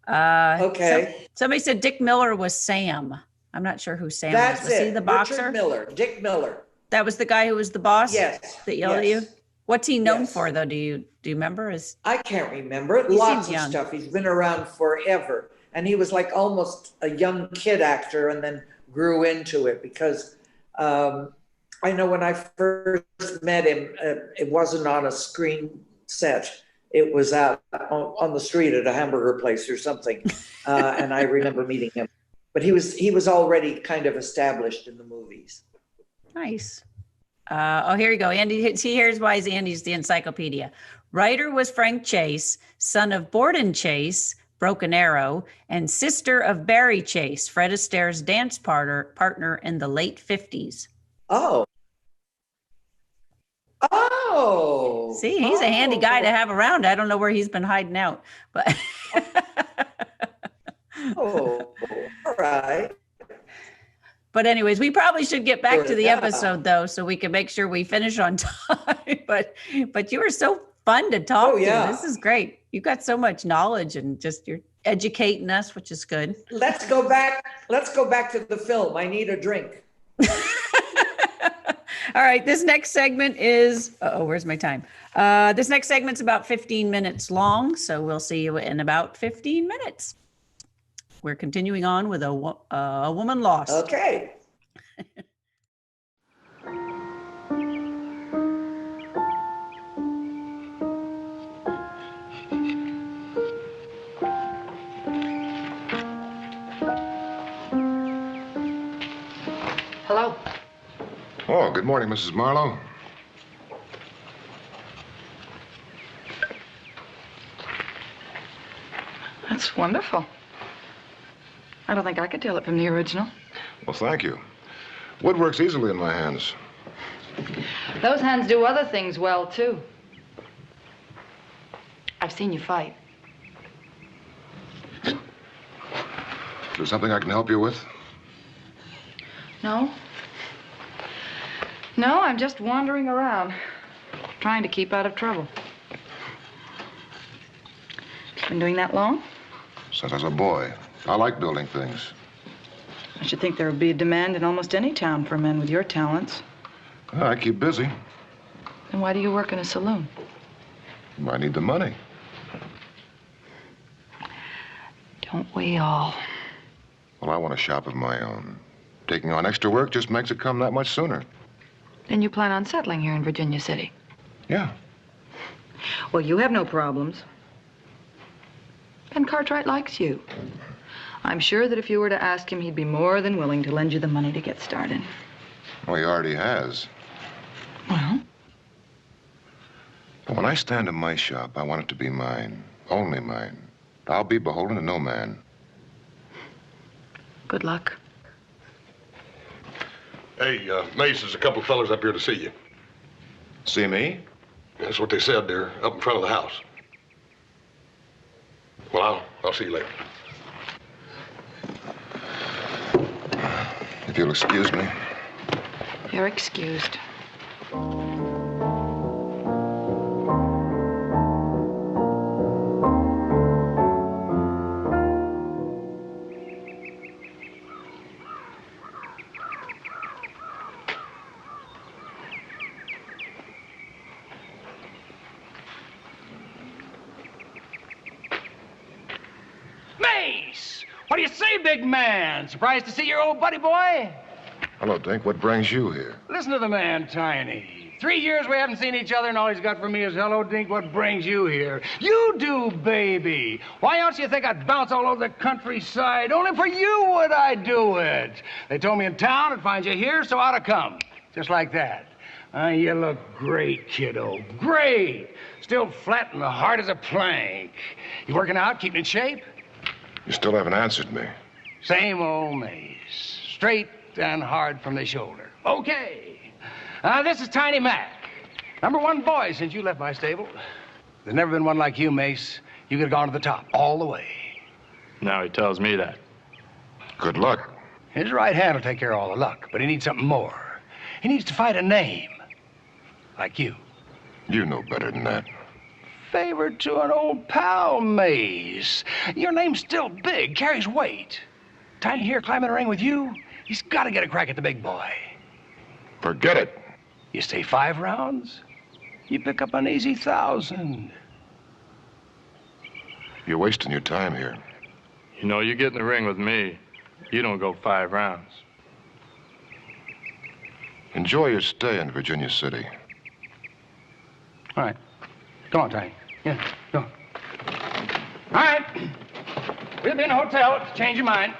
Okay. Somebody said Dick Miller was Sam. I'm not sure who Sam That's was. Was he the boxer? Richard Miller, Dick Miller. That was the guy who was the boss? Yes. That yelled at you? What's he known for, though? Do you remember? I can't remember. Lots of stuff. He's been around forever. And he was like almost a young kid actor and then grew into it, because I know when I first met him, it wasn't on a screen set. It was out on the street at a hamburger place or something. And I remember meeting him. But he was already kind of established in the movies. Nice. Here you go. Andy, see, here's why Andy's the encyclopedia. Writer was Frank Chase, son of Borden Chase, Broken Arrow, and sister of Barry Chase, Fred Astaire's dance partner in the late 50s. Oh. Oh. See, he's a handy guy to have around. I don't know where he's been hiding out, but. Oh, all right. But anyways, we probably should get back to the episode, though, so we can make sure we finish on time. But you were so fun to talk to. This is great. You've got so much knowledge, and just you're educating us, which is good. Let's go back to the film. I need a drink. All right. This next segment is, where's my time? This next segment's about 15 minutes long, so we'll see you in about 15 minutes. We're continuing on with a woman lost. Okay. Hello. Oh, good morning, Mrs. Marlowe. That's wonderful. I don't think I could tell it from the original. Well, thank you. Wood works easily in my hands. Those hands do other things well, too. I've seen you fight. Is there something I can help you with? No. No, I'm just wandering around, trying to keep out of trouble. Been doing that long? Since I was a boy. I like building things. I should think there would be a demand in almost any town for men with your talents. Well, I keep busy. Then why do you work in a saloon? I need the money. Don't we all? Well, I want a shop of my own. Taking on extra work just makes it come that much sooner. Then you plan on settling here in Virginia City? Yeah. Well, you have no problems. And Cartwright likes you. I'm sure that if you were to ask him, he'd be more than willing to lend you the money to get started. Well, he already has. Well? But when I stand in my shop, I want it to be mine. Only mine. I'll be beholden to no man. Good luck. Hey, Mace, there's a couple fellas up here to see you. See me? That's what they said. They're up in front of the house. Well, I'll see you later. If you'll excuse me. You're excused. What do you say, big man? Surprised to see your old buddy boy? Hello, Dink. What brings you here? Listen to the man, Tiny. 3 years we haven't seen each other, and all he's got for me is, hello, Dink, what brings you here? You do, baby. Why else do you think I'd bounce all over the countryside? Only for you would I do it. They told me in town I'd find you here, so I'd have come. Just like that. You look great, kiddo. Great. Still flat and hard as a plank. You working out, keeping in shape? You still haven't answered me. Same old maze. Straight and hard from the shoulder. Okay. This is Tiny Mac. #1 boy since you left my stable. There's never been one like you, Mace. You could have gone to the top, all the way. Now he tells me that. Good luck. His right hand will take care of all the luck, but he needs something more. He needs to fight a name. Like you. You know better than that. Favor to an old pal, Mace. Your name's still big, carries weight. Tiny here climbing a ring with you, he's got to get a crack at the big boy. Forget it. You stay 5 rounds, you pick up an easy 1,000. You're wasting your time here. You know, you get in the ring with me, you don't go 5 rounds. Enjoy your stay in Virginia City. All right. Go on, Tiny. Yeah, go on. All right. We'll be in a hotel if you change your mind.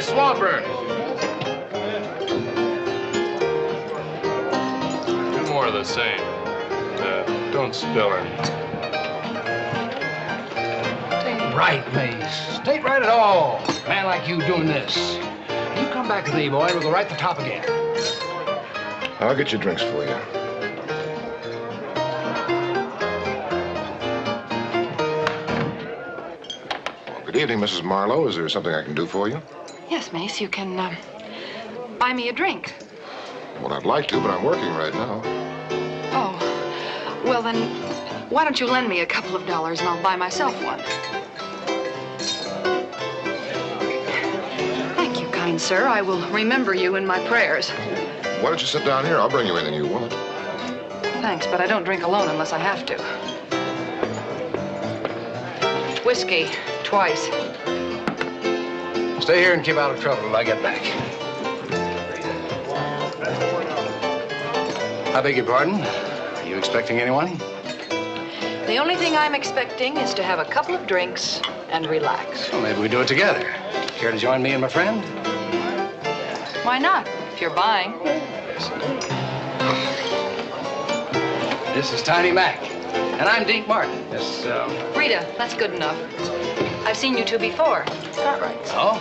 Swamper! Do more of the same. Don't spill it. Ain't right, Mace. Ain't right at all. A man like you doing this. You come back with me, boy, and we'll go right to the top again. I'll get your drinks for you. Well, good evening, Mrs. Marlowe. Is there something I can do for you? Yes, Mace, you can buy me a drink. Well, I'd like to, but I'm working right now. Oh, well then, why don't you lend me a couple of dollars and I'll buy myself one? Thank you, kind sir. I will remember you in my prayers. Why don't you sit down here? I'll bring you anything you want. Thanks, but I don't drink alone unless I have to. Whiskey, twice. Stay here and keep out of trouble till I get back. I beg your pardon? Are you expecting anyone? The only thing I'm expecting is to have a couple of drinks and relax. Well, maybe we do it together. Care to join me and my friend? Why not, if you're buying? This is Tiny Mac, and I'm Deke Martin. This, Rita, that's good enough. I've seen you two before. Cartwright. Oh?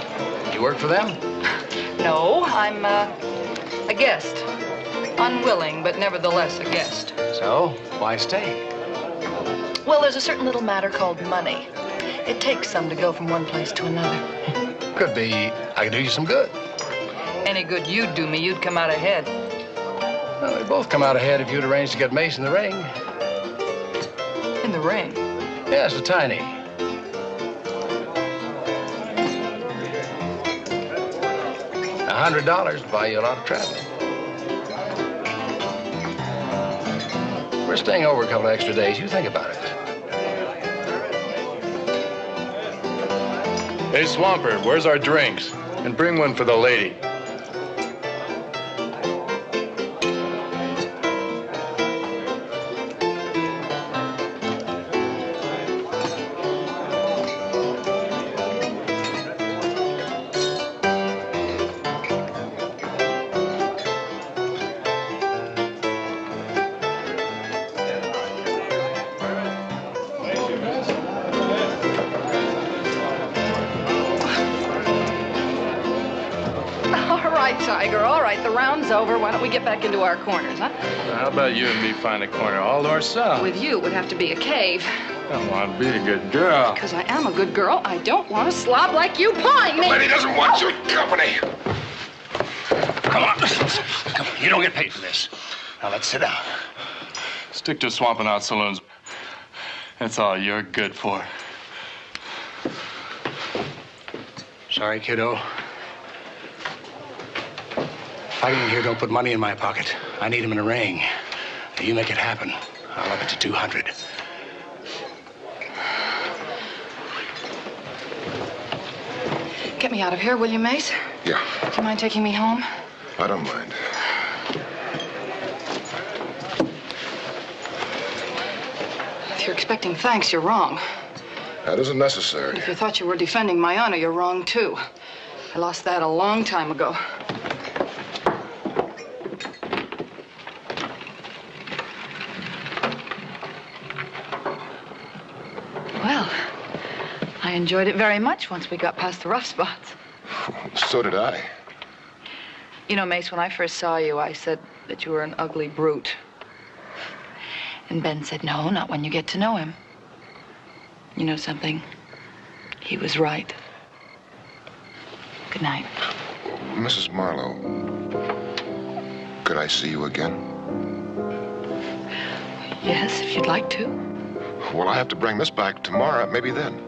You work for them? No, I'm a guest. Unwilling, but nevertheless a guest. So, why stay? Well, there's a certain little matter called money. It takes some to go from one place to another. Could be I could do you some good. Any good you'd do me, you'd come out ahead. Well, we'd both come out ahead if you'd arranged to get Mace in the ring. In the ring? Yes, with Tiny. $100 to buy you a lot of traveling. We're staying over a couple of extra days. You think about it. Hey, Swamper, where's our drinks? And bring one for the lady. right, Tiger, all right. The round's over. Why don't we get back into our corners, huh? Well, how about you and me find a corner all to ourselves? With you, it would have to be a cave. Come on, be a good girl. Because I am a good girl, I don't want a slob like you pawing me. The lady doesn't want your company. Come on. Come on. You don't get paid for this. Now, let's sit down. Stick to swamping out saloons. That's all you're good for. Sorry, kiddo. Fighting here don't put money in my pocket. I need him in a ring. You make it happen. I'll up it to 200. Get me out of here, will you, Mace? Yeah, Do you mind taking me home? I don't mind. If you're expecting thanks, you're wrong. That isn't necessary. If you thought you were defending my honor, you're wrong, too. I lost that a long time ago. Well, I enjoyed it very much once we got past the rough spots. So did I. You know, Mace, when I first saw you, I said that you were an ugly brute. And Ben said, no, not when you get to know him. You know something? He was right. Good night. Mrs. Marlowe, could I see you again? Yes, if you'd like to. Well, I have to bring this back tomorrow, maybe then.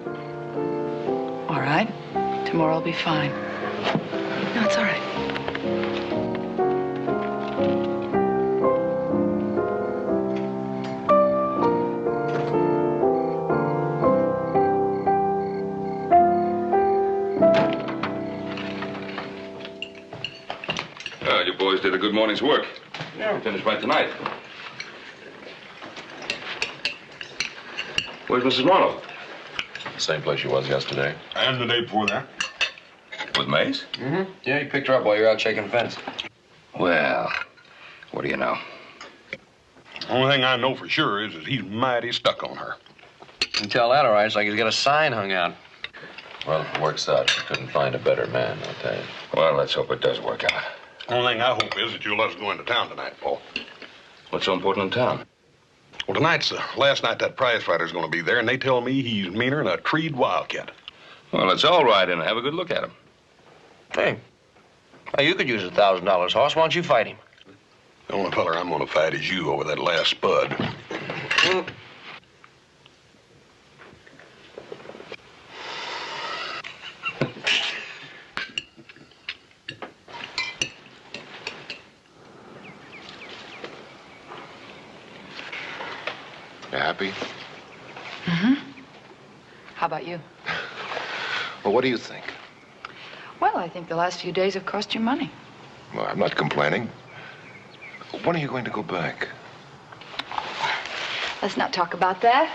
All right. Tomorrow will be fine. No, it's all right. You boys did a good morning's work. Yeah, we finished by tonight. Where's Mrs. Marlowe? Same place she was yesterday. And the day before that. With Mace? Mm-hmm. Yeah, you picked her up while you were out shaking fence. Well, what do you know? Only thing I know for sure is that he's mighty stuck on her. You can tell that, all right. It's like he's got a sign hung out. Well, if it works out, you couldn't find a better man, I'll tell you. Well, let's hope it does work out. Only thing I hope is that you'll let us go into town tonight, Paul. What's so important in town? Well, tonight's the last night that prize fighter's going to be there, and they tell me he's meaner than a treed wildcat. Well, it's all right, and have a good look at him. Hey, now you could use $1,000, Hoss. Why don't you fight him? The only feller I'm going to fight is you over that last spud. You happy? Mm-hmm. How about you? Well, what do you think? Well, I think the last few days have cost you money. Well, I'm not complaining. When are you going to go back? Let's not talk about that.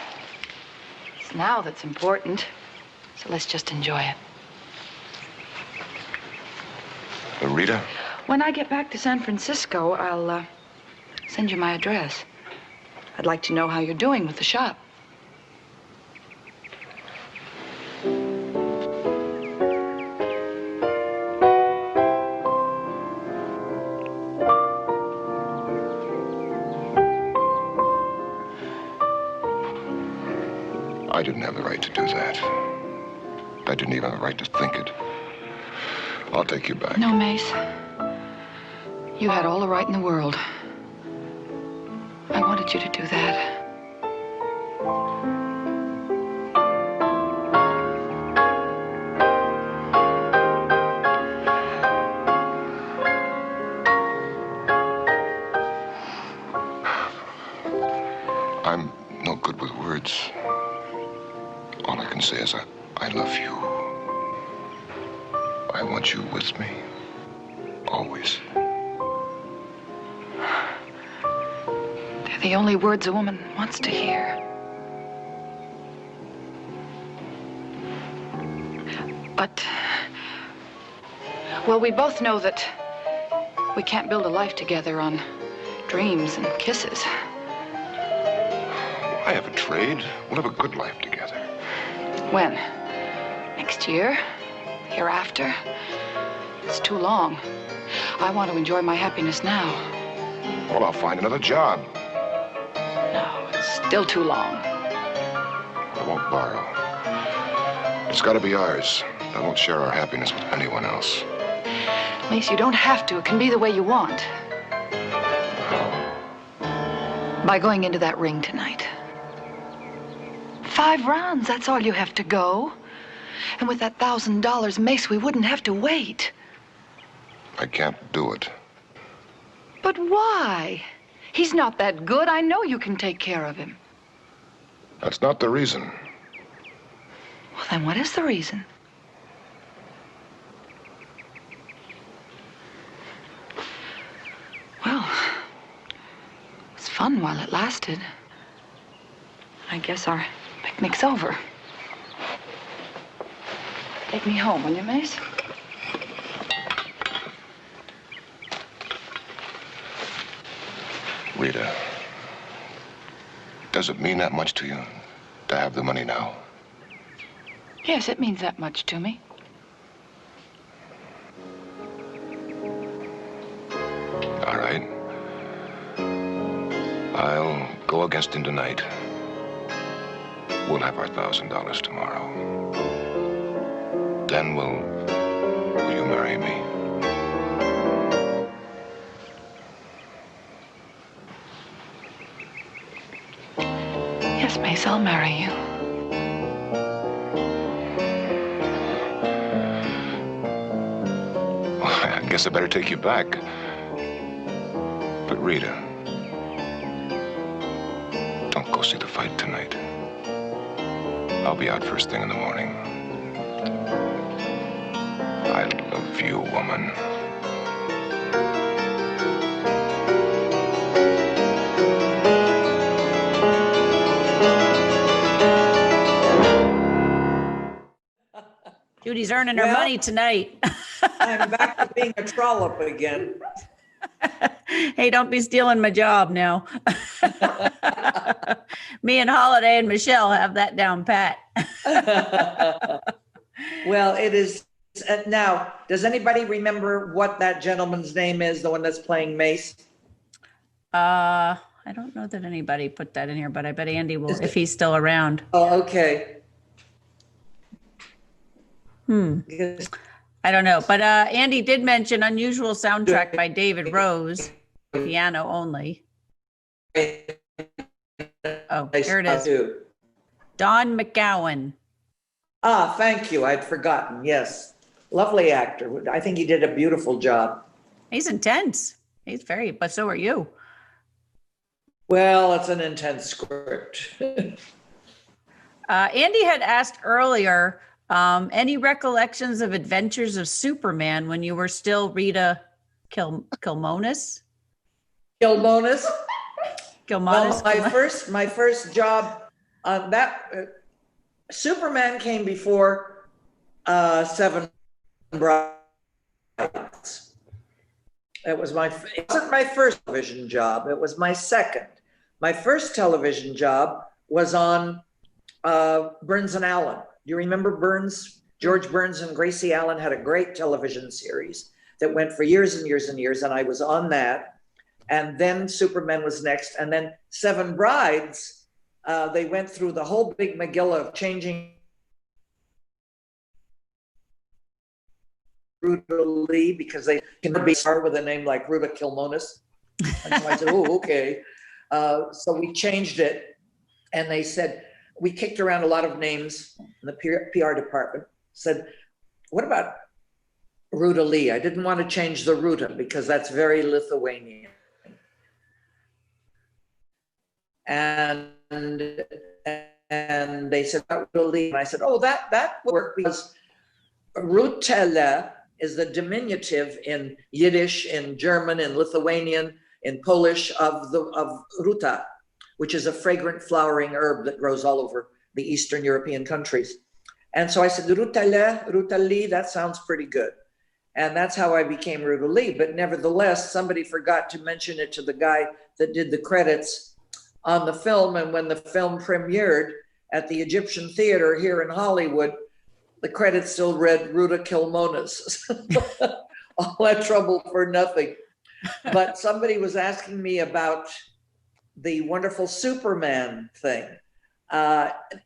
It's now that's important. So let's just enjoy it. Rita? When I get back to San Francisco, I'll send you my address. I'd like to know how you're doing with the shop. I didn't have the right to do that. I didn't even have the right to think it. I'll take you back. No, Mace. You had all the right in the world. I wanted you to do that. I'm no good with words. All I can say is I love you. I want you with me. Always. They're the only words a woman wants to hear. But, well, we both know that we can't build a life together on dreams and kisses. I have a trade. We'll have a good life together. When? Next year? Hereafter? It's too long. I want to enjoy my happiness now. Well, I'll find another job. No, it's still too long. I won't borrow. It's got to be ours. I won't share our happiness with anyone else. Lise, you don't have to. It can be the way you want. By going into that ring tonight. 5 rounds, that's all you have to go. And with that $1,000, Mace, we wouldn't have to wait. I can't do it. But why? He's not that good. I know you can take care of him. That's not the reason. Well, then what is the reason? Well, it was fun while it lasted. I guess our picnic's over. Take me home, will you, Mace? Rita, does it mean that much to you to have the money now? Yes, it means that much to me. All right. I'll go against him tonight. We'll have our $1,000 tomorrow. Then will you marry me? Yes, Mace, I'll marry you. Well, I guess I better take you back. But Rita, don't go see the fight tonight. I'll be out first thing in the morning. I love you, woman. Judy's earning her money tonight. I'm back to being a trollop again. Hey, don't be stealing my job now. Me and Holiday and Michelle have that down pat. Well, it is now. Does anybody remember what that gentleman's name is? The one that's playing Mace. I don't know that anybody put that in here, but I bet Andy will if he's still around. Oh, okay. I don't know, but Andy did mention unusual soundtrack by David Rose, piano only. Oh, here it is. Don McGowan. Ah, thank you. I'd forgotten. Yes. Lovely actor. I think he did a beautiful job. He's intense. He's very, but so are you. Well, it's an intense script. Andy had asked earlier, any recollections of Adventures of Superman when you were still Rita Kilmonis? Kilmonis? Kilmonis? Well, my first job on that, Superman came before Seven Brides. It wasn't my first television job. It was my second. My first television job was on Burns and Allen. Do you remember Burns? George Burns and Gracie Allen had a great television series that went for years and years and years, and I was on that. And then Superman was next, and then Seven Brides, they went through the whole big Megillah of changing Ruta Lee because they can be start with a name like Ruta Kilmonis. And so I said, oh, okay. So we changed it, and they said, we kicked around a lot of names in the PR department, said, what about Ruta Lee? I didn't want to change the Ruta because that's very Lithuanian. And they said, Ruta Lee. And I said, oh, that would work because Ruta Lee is the diminutive in Yiddish, in German, in Lithuanian, in Polish of Ruta, which is a fragrant flowering herb that grows all over the Eastern European countries. And so I said, Ruta Lee, that sounds pretty good. And that's how I became Ruta Lee. But nevertheless, somebody forgot to mention it to the guy that did the credits on the film. And when the film premiered at the Egyptian Theater here in Hollywood, the credits still read Ruta Kilmonis. all that trouble for nothing. But somebody was asking me about the wonderful Superman thing.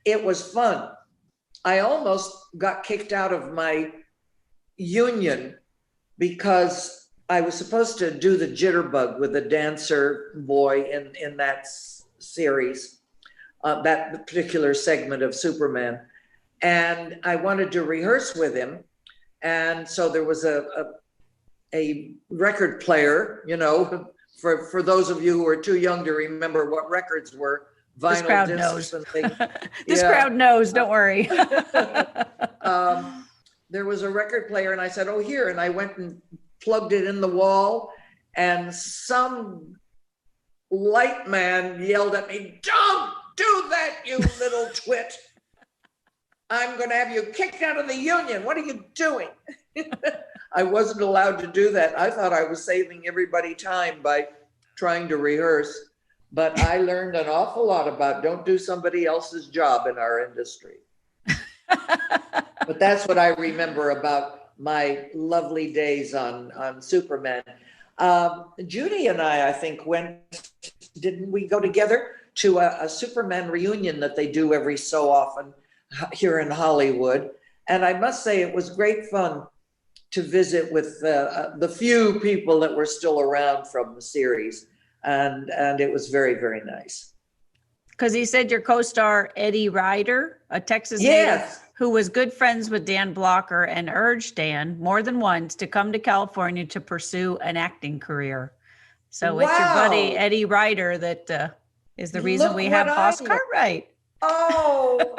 It was fun. I almost got kicked out of my union because I was supposed to do the jitterbug with the dancer boy in that series, that particular segment of Superman. And I wanted to rehearse with him. And so there was a record player, you know, for those of you who are too young to remember what records were, vinyl This crowd discs knows. and things. This crowd knows, don't worry. There was a record player and I said, oh, here. And I went and plugged it in the wall and some light man yelled at me, don't do that, you little twit. I'm going to have you kicked out of the union. What are you doing? I wasn't allowed to do that. I thought I was saving everybody time by trying to rehearse, but I learned an awful lot about don't do somebody else's job in our industry. But that's what I remember about my lovely days on Superman. Judy and I think, didn't we go together to a Superman reunion that they do every so often here in Hollywood? And I must say it was great fun to visit with the few people that were still around from the series. And it was very, very nice. Because he said your co-star, Eddie Ryder, a Texas native who was good friends with Dan Blocker and urged Dan more than once to come to California to pursue an acting career. So it's your buddy, Eddie Ryder, that is the reason we have Hoss Cartwright. Oh,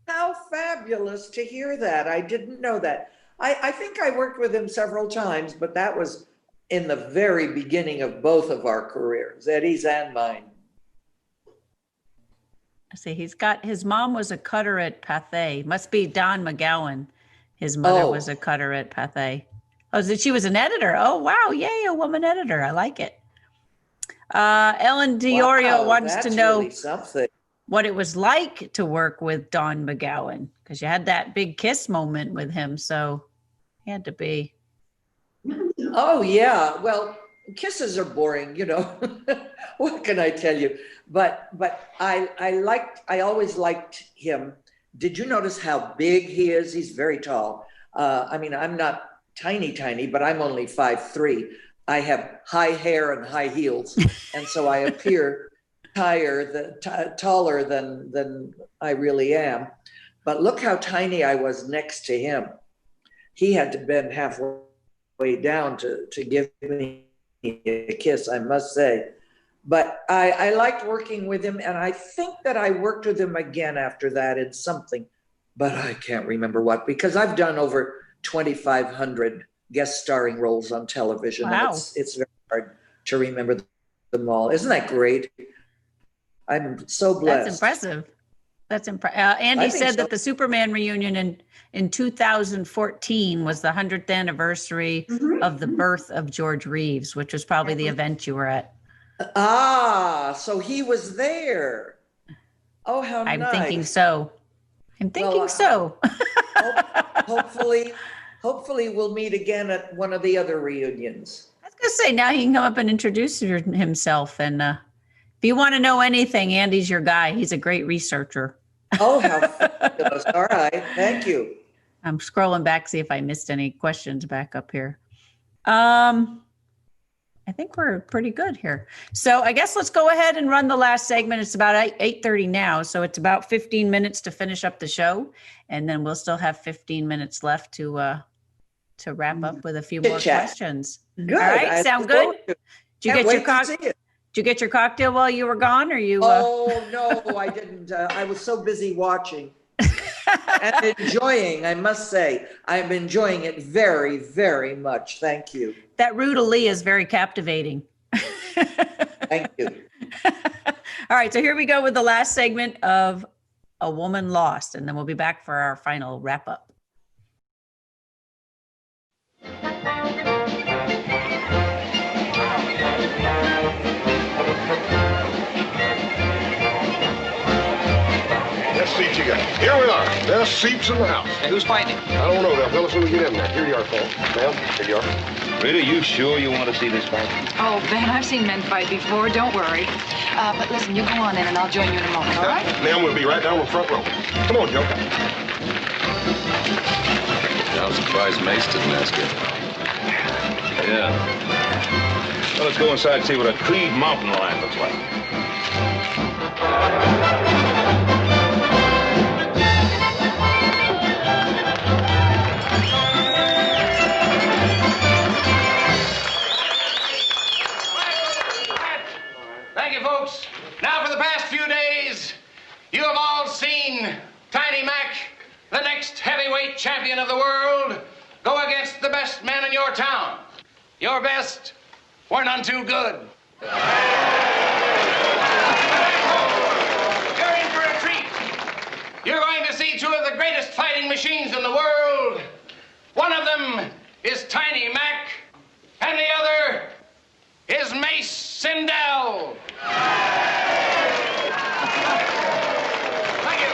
how fabulous to hear that. I didn't know that. I think I worked with him several times, but that was in the very beginning of both of our careers, Eddie's and mine. I see his mom was a cutter at Pathé. Must be Don McGowan. His mother was a cutter at Pathé. Oh, she was an editor. Oh, wow. Yay, a woman editor. I like it. Ellen DiOrio wants to know really what it was like to work with Don McGowan, because you had that big kiss moment with him. So it had to be. Oh, yeah. Well, kisses are boring, you know. What can I tell you? But I always liked him. Did you notice how big he is? He's very tall. I mean, I'm not tiny, but I'm only 5'3". I have high hair and high heels. And so I appear taller than I really am. But look how tiny I was next to him. He had to bend halfway down to give me a kiss, I must say. But I liked working with him, and I think that I worked with him again after that in something, but I can't remember what, because I've done over 2,500 guest starring roles on television. Wow. And it's very hard to remember them all. Isn't that great? I'm so blessed. That's impressive. That's Andy said that the Superman reunion in 2014 was the 100th anniversary of the birth of George Reeves, which was probably the event you were at. Ah, so he was there. Oh, how nice. I'm thinking so. So. Hopefully we'll meet again at one of the other reunions. I was going to say, now he can come up and introduce himself. And if you want to know anything, Andy's your guy. He's a great researcher. Oh, how fabulous. All right. Thank you. I'm scrolling back, see if I missed any questions back up here. I think we're pretty good here. So I guess let's go ahead and run the last segment. It's about 8:30 now. So it's about 15 minutes to finish up the show. And then we'll still have 15 minutes left to wrap up with a few more questions. Good. All right. Sound good? Did you get your cocktail while you were gone? Or you? Oh, no, I didn't. I was so busy watching and enjoying, I must say. I'm enjoying it very, very much. Thank you. That Ruta Lee is very captivating. Thank you. All right, so here we go with the last segment of A Woman Lost, and then we'll be back for our final wrap up. Best seats you got. Here we are. Best seats in the house. Hey, who's fighting? I don't know. They'll tell us when we get in there. Here you are, Paul. Ma'am, here you are. Rita, you sure you want to see this fight? Oh, Ben, I've seen men fight before. Don't worry. But listen, you go on in, and I'll join you in a moment, all right? Ma'am, we'll be right down in the front row. Come on, Joe. I'm surprised Mace didn't ask you. Yeah. Well, let's go inside and see what a treed mountain lion looks like. Thank you, folks. Now, for the past few days, you have all seen Tiny Mac, the next heavyweight champion of the world, go against the best men in your town. Your best were none too good. You're in for a treat. You're going to see two of the greatest fighting machines in the world. One of them is Tiny Mac, and the other is Mace Sindel. Thank you.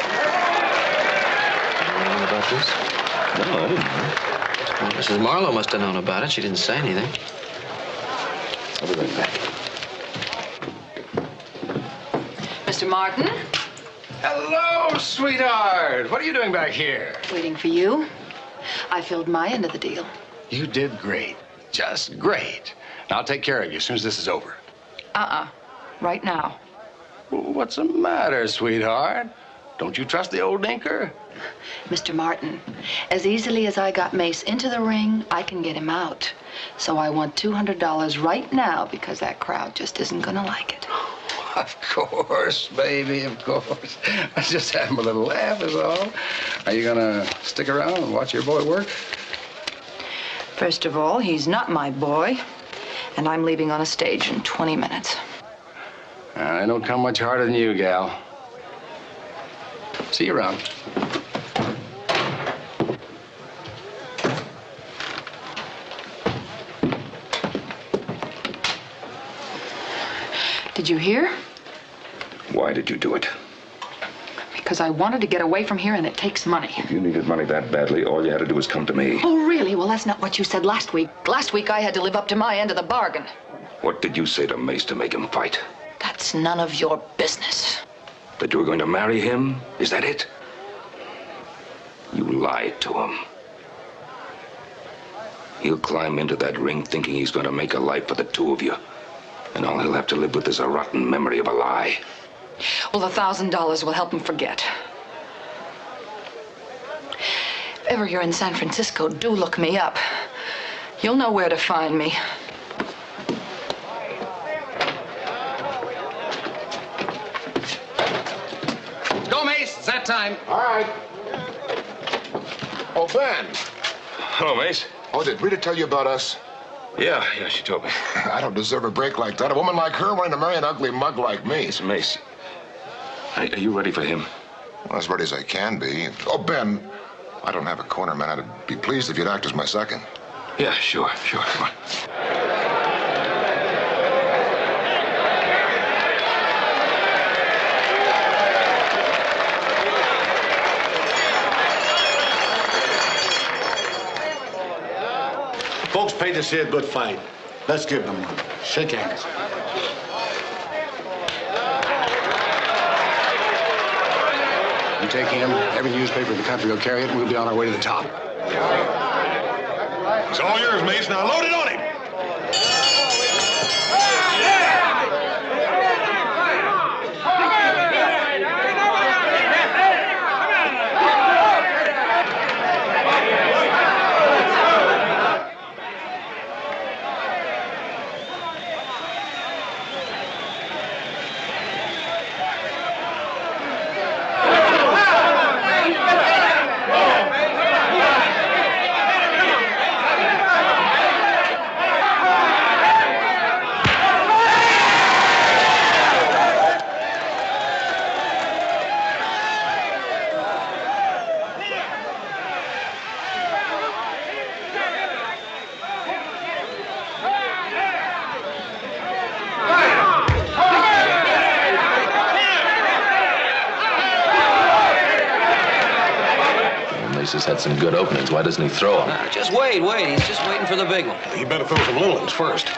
About this? No, I didn't know. Well, Mrs. Marlowe must have known about it. She didn't say anything. I'll be right back. Mr. Martin, Hello, sweetheart. What are you doing back here? waiting for you. I filled my end of the deal. You did great. Just great. Now, I'll take care of you as soon as this is over. Right now. Well, what's the matter, sweetheart? Don't you trust the old dinker? Mr. Martin, as easily as I got Mace into the ring, I can get him out. So I want $200 right now because that crowd just isn't gonna like it. Of course, baby, of course. I was just having a little laugh is all. Are you gonna stick around and watch your boy work? First of all, he's not my boy, and I'm leaving on a stage in 20 minutes. I don't come much harder than you, gal. See you around. Did you hear? Why did you do it? Because I wanted to get away from here, and it takes money. If you needed money that badly, all you had to do was come to me. Oh, really? Well, that's not what you said last week. Last week, I had to live up to my end of the bargain. What did you say to Mace to make him fight? That's none of your business. That you were going to marry him? Is that it? You lied to him. He'll climb into that ring thinking he's going to make a life for the two of you. And all he'll have to live with is a rotten memory of a lie. Well, $1,000 will help him forget. If ever you're in San Francisco, do look me up. You'll know where to find me. Go, Mace. It's that time. All right. Oh, Ben. Hello, Mace. Oh, did Rita tell you about us? Yeah, she told me. I don't deserve a break like that. A woman like her wanting to marry an ugly mug like me. Listen, Mace. Are you ready for him? Well, as ready as I can be. Oh, Ben, I don't have a corner, man. I'd be pleased if you'd act as my second. Yeah, sure. Come on. Folks paid to see a good fight. Let's give them one. Shake hands. You take him, every newspaper in the country will carry it, and we'll be on our way to the top. It's all yours, Mace. Now load it on him. place has had some good openings. Why doesn't he throw them? Just wait. He's just waiting for the big one. He better throw some little ones first.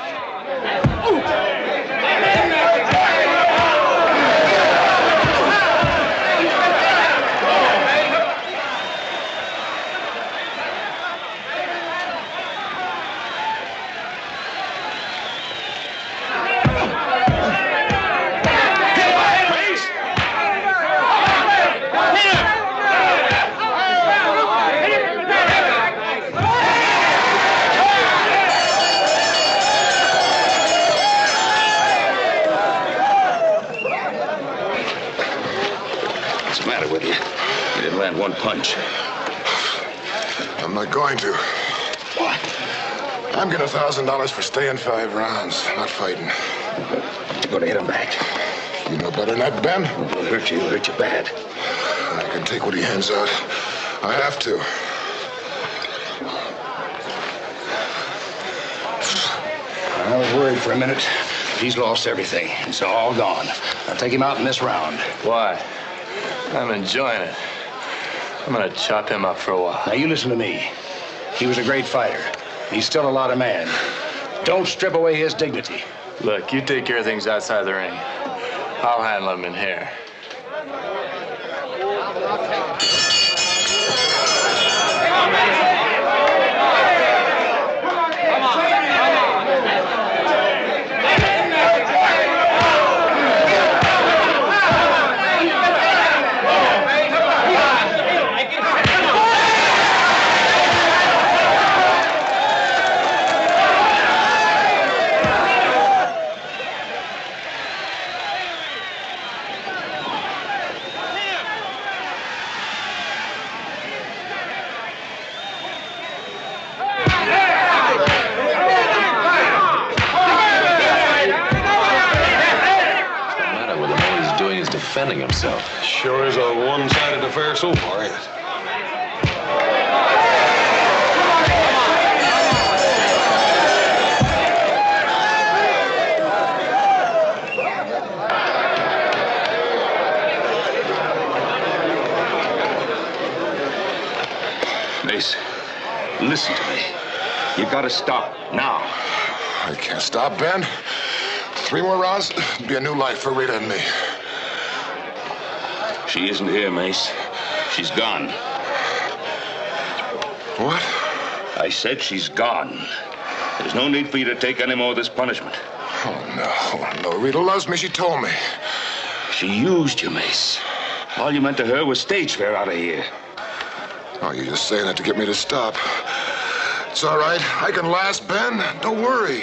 One punch. I'm not going to. What? I'm getting $1,000 for staying 5 rounds, not fighting. You're gonna hit him back. You know better than that, Ben? He'll hurt you bad. I can take what he hands out. I have to. I was worried for a minute. He's lost everything. It's all gone. I'll take him out in this round. Why? I'm enjoying it. I'm gonna chop him up for a while. Now, you listen to me. He was a great fighter. He's still a lot of man. Don't strip away his dignity. Look, you take care of things outside the ring. I'll handle him in here. Defending himself. Sure is a one-sided affair so far, ain't it? Mace, listen to me. You gotta stop now. I can't stop, Ben. 3 more rounds, it'll be a new life for Rita and me. She isn't here, Mace. She's gone. What? I said she's gone. There's no need for you to take any more of this punishment. Oh, no. Rita loves me. She told me. She used you, Mace. All you meant to her was stage fare out of here. Oh, you're just saying that to get me to stop. It's all right. I can last, Ben. Don't worry.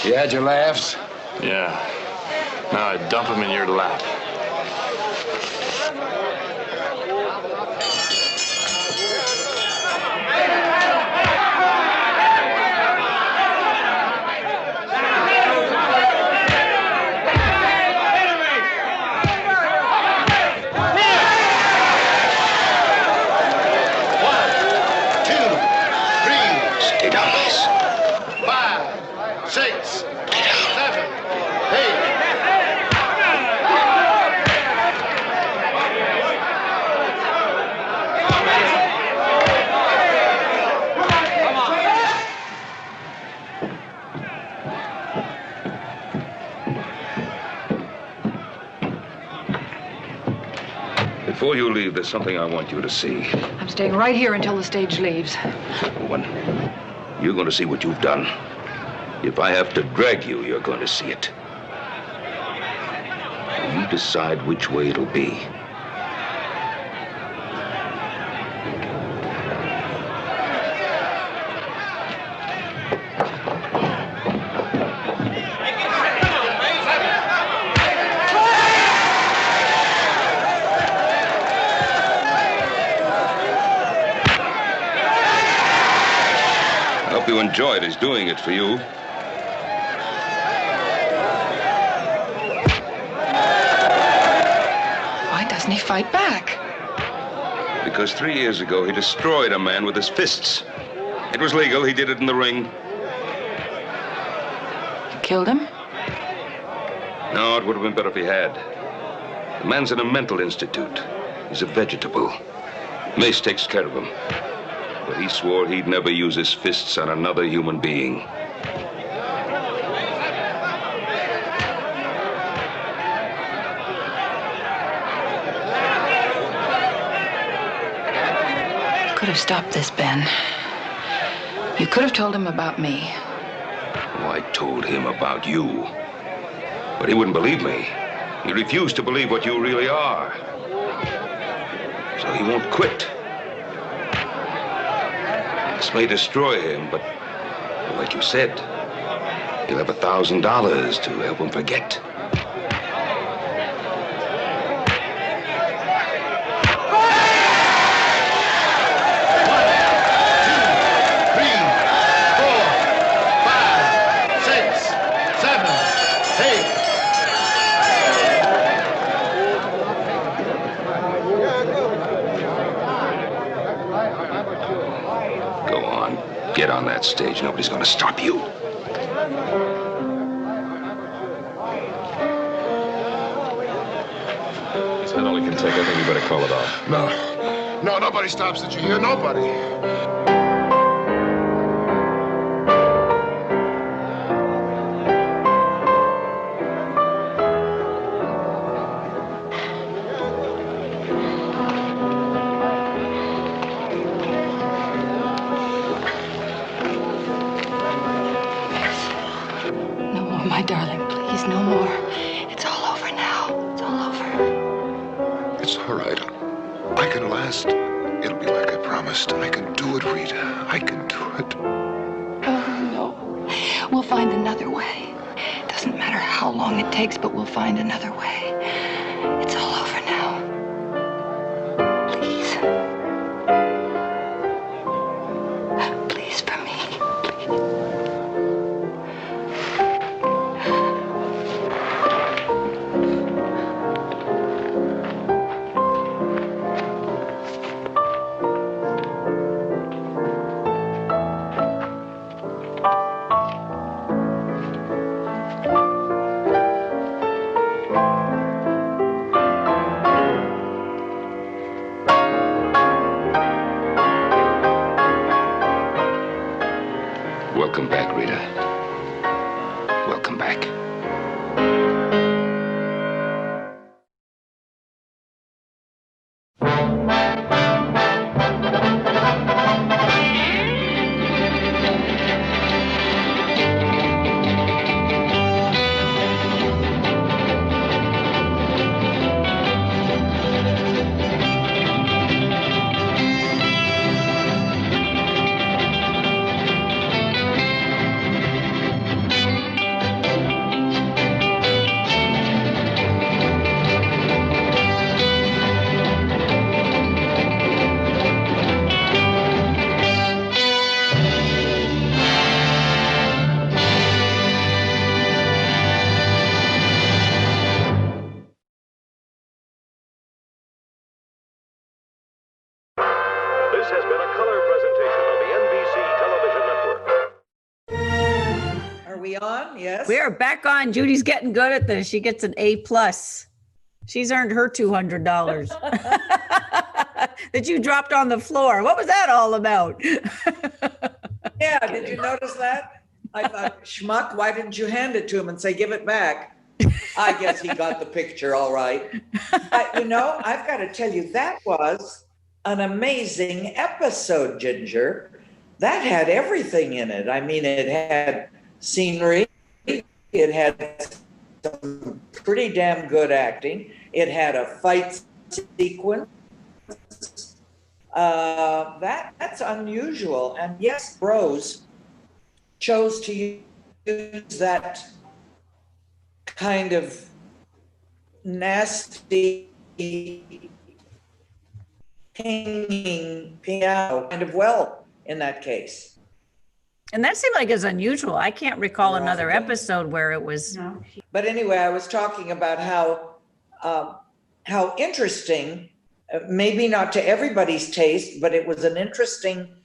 You had your laughs? Yeah. Now I dump him in your lap. Before you leave, there's something I want you to see. I'm staying right here until the stage leaves. Woman, you're going to see what you've done. If I have to drag you, you're going to see it. You decide which way it'll be. You enjoyed his doing it for you. Why doesn't he fight back? Because 3 years ago, he destroyed a man with his fists. It was legal. He did it in the ring. You killed him? No, it would have been better if he had. The man's in a mental institute. He's a vegetable. Mace takes care of him. But he swore he'd never use his fists on another human being. Could have stopped this, Ben. You could have told him about me. Oh, I told him about you. But he wouldn't believe me. He refused to believe what you really are. So he won't quit. This may destroy him, but like you said, he'll have $1,000 to help him forget. Get on that stage. Nobody's gonna stop you. Is that all he can take? I think you better call it off. No, nobody stops it, you hear? Nobody. My darling, please, no more. It's all over now. It's all over. It's all right. I can last. It'll be like I promised. I can do it, Rita. I can do it. Oh, no. We'll find another way. Doesn't matter how long it takes, but we'll find another way. It's all over now. Please. Please, for me. Please. Welcome back, Rita. Welcome back. This has been a color presentation of the NBC Television Network. Are we on? Yes. We are back on. Judy's getting good at this. She gets an A+. She's earned her $200 that you dropped on the floor. What was that all about? Yeah, did you notice that? I thought, schmuck, why didn't you hand it to him and say, give it back? I guess he got the picture all right. But, you know, I've got to tell you, that was an amazing episode, Ginger. That had everything in it. I mean, it had scenery. It had some pretty damn good acting. It had a fight sequence. That's unusual. And yes, Rose chose to use that kind of nasty pinging piano kind of well in that case. And that seemed like it's unusual. I can't recall another episode where it was. No. But anyway, I was talking about how interesting, maybe not to everybody's taste, but it was an interesting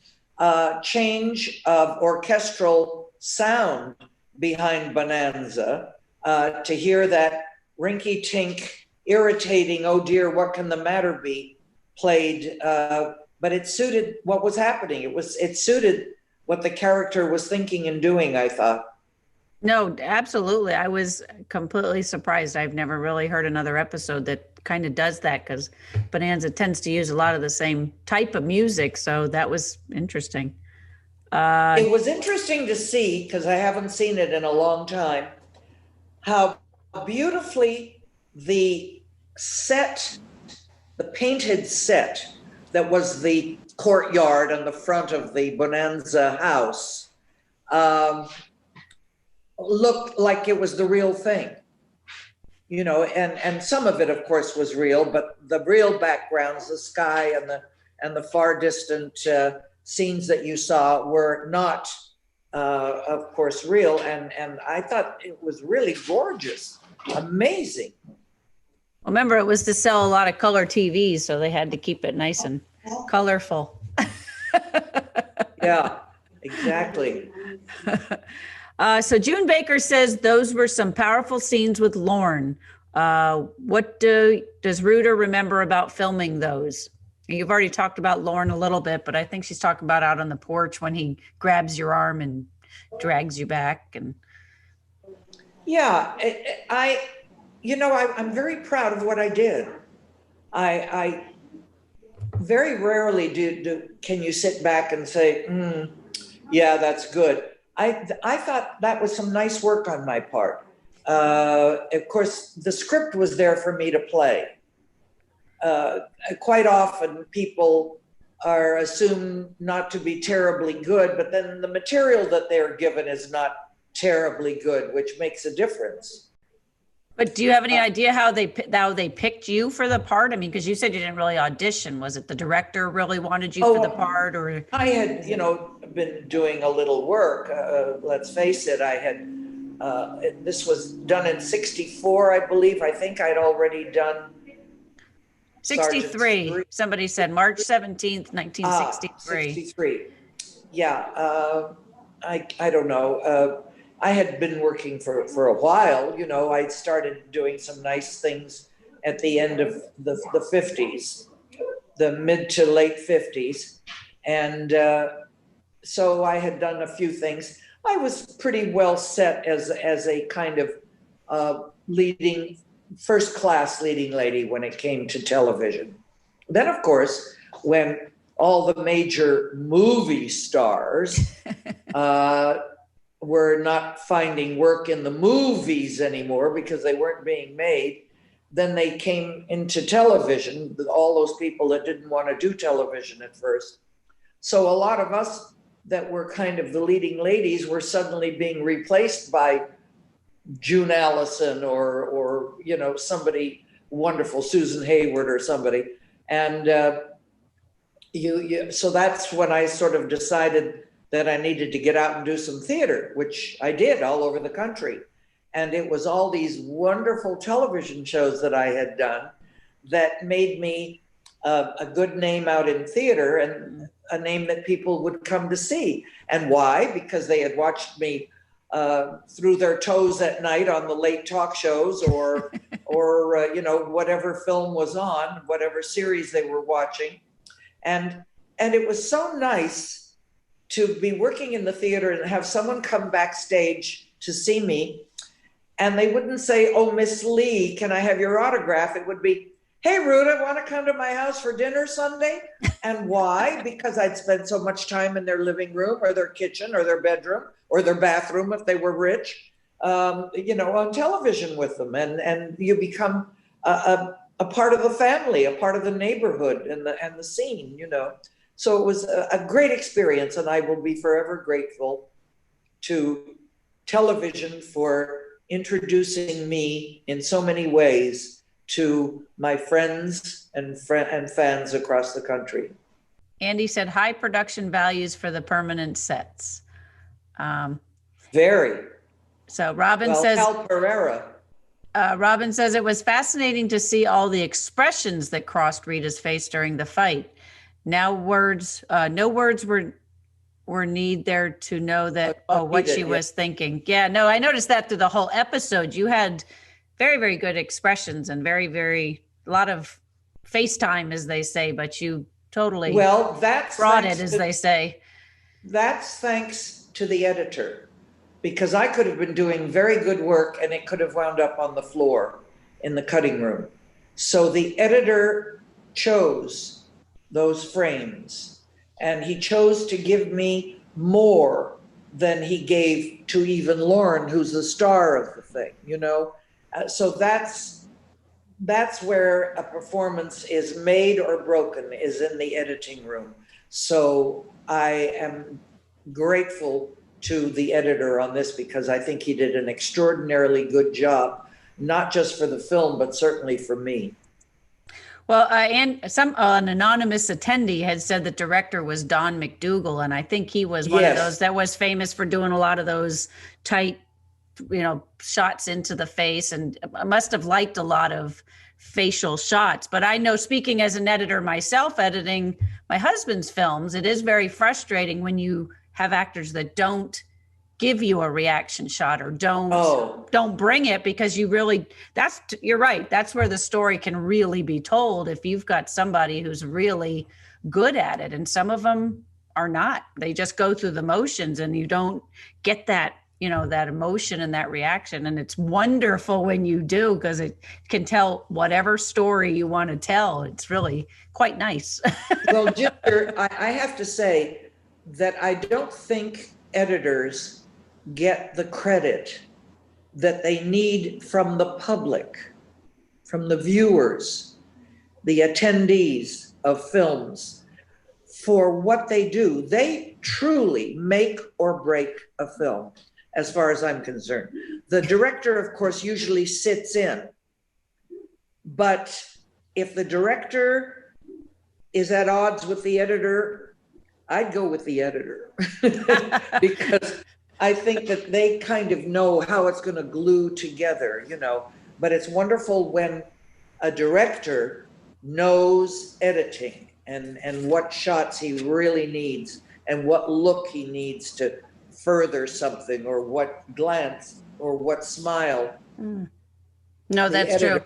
change of orchestral sound behind Bonanza, to hear that rinky-tink irritating, oh dear, what can the matter be, played, but it suited what was happening. It suited what the character was thinking and doing, I thought. No, absolutely. I was completely surprised. I've never really heard another episode that kind of does that, because Bonanza tends to use a lot of the same type of music. So that was interesting. It was interesting to see, because I haven't seen it in a long time, how beautifully the set, the painted set that was the courtyard and the front of the Bonanza house, looked like it was the real thing. You know, and some of it, of course, was real, but the real backgrounds, the sky and the far distant scenes that you saw were not, of course, real. And I thought it was really gorgeous, amazing. Well, remember, it was to sell a lot of color TVs, so they had to keep it nice and colorful. Yeah, exactly. So June Baker says those were some powerful scenes with Lorne. What does Ruta remember about filming those? You've already talked about Lorne a little bit, but I think she's talking about out on the porch when he grabs your arm and drags you back. And yeah, I'm very proud of what I did. I very rarely can you sit back and say, yeah, that's good. I thought that was some nice work on my part. Of course, the script was there for me to play. Quite often people are assumed not to be terribly good, but then the material that they're given is not terribly good, which makes a difference. But do you have any idea how they picked you for the part? I mean, because you said you didn't really audition. Was it the director really wanted you for the part, or? I had, been doing a little work. Let's face it, I had, this was done in 64, I believe. I think I'd already done 63. Somebody said March 17th, 1963. 63. Yeah, I don't know. I had been working for a while, I started doing some nice things at the end of the 50s, the mid to late 50s. And so I had done a few things. I was pretty well set as a kind of first class leading lady when it came to television. Then, of course, when all the major movie stars were not finding work in the movies anymore because they weren't being made, then they came into television, all those people that didn't want to do television at first. So a lot of us that were kind of the leading ladies were suddenly being replaced by June Allison or somebody wonderful, Susan Hayward or somebody. And so that's when I sort of decided that I needed to get out and do some theater, which I did all over the country. And it was all these wonderful television shows that I had done that made me a good name out in theater and a name that people would come to see. And why? Because they had watched me through their toes at night on the late talk shows or whatever film was on, whatever series they were watching. And it was so nice to be working in the theater and have someone come backstage to see me, and they wouldn't say, "Oh, Miss Lee, can I have your autograph?" It would be, "Hey, Ruta, want to come to my house for dinner Sunday?" And why? Because I'd spent so much time in their living room or their kitchen or their bedroom or their bathroom if they were rich, on television with them. And you become a part of the family, a part of the neighborhood and the scene, So it was a great experience, and I will be forever grateful to television for introducing me in so many ways to my friends and fans across the country. Andy said high production values for the permanent sets. Very. So Robin says, Hal Pereira. Robin says it was fascinating to see all the expressions that crossed Rita's face during the fight. Now no words were need there to know that what she was thinking. Yeah, no, I noticed that through the whole episode. You had very, very good expressions and a lot of FaceTime, as they say, but you totally brought it, as they say. That's thanks to the editor, because I could have been doing very good work and it could have wound up on the floor in the cutting room. So the editor chose those frames, and he chose to give me more than he gave to even Lorne, who's the star of the thing, you know? So that's where a performance is made or broken, is in the editing room. So I am grateful to the editor on this, because I think he did an extraordinarily good job, not just for the film, but certainly for me. Well, and an anonymous attendee had said the director was Don McDougall, and I think he was one of those that was famous for doing a lot of those tight, shots into the face, and I must have liked a lot of facial shots. But I know, speaking as an editor myself, editing my husband's films, it is very frustrating when you have actors that don't give you a reaction shot or don't bring it, because you're right. That's where the story can really be told, if you've got somebody who's really good at it. And some of them are not. They just go through the motions, and you don't get that, that emotion and that reaction. And it's wonderful when you do, because it can tell whatever story you want to tell. It's really quite nice. Well, Ginger, I have to say that I don't think editors get the credit that they need from the public, from the viewers, the attendees of films, for what they do. They truly make or break a film, as far as I'm concerned. The director, of course, usually sits in, but if the director is at odds with the editor, I'd go with the editor because I think that they kind of know how it's going to glue together, but it's wonderful when a director knows editing and what shots he really needs and what look he needs to further something, or what glance or what smile. No, that's true.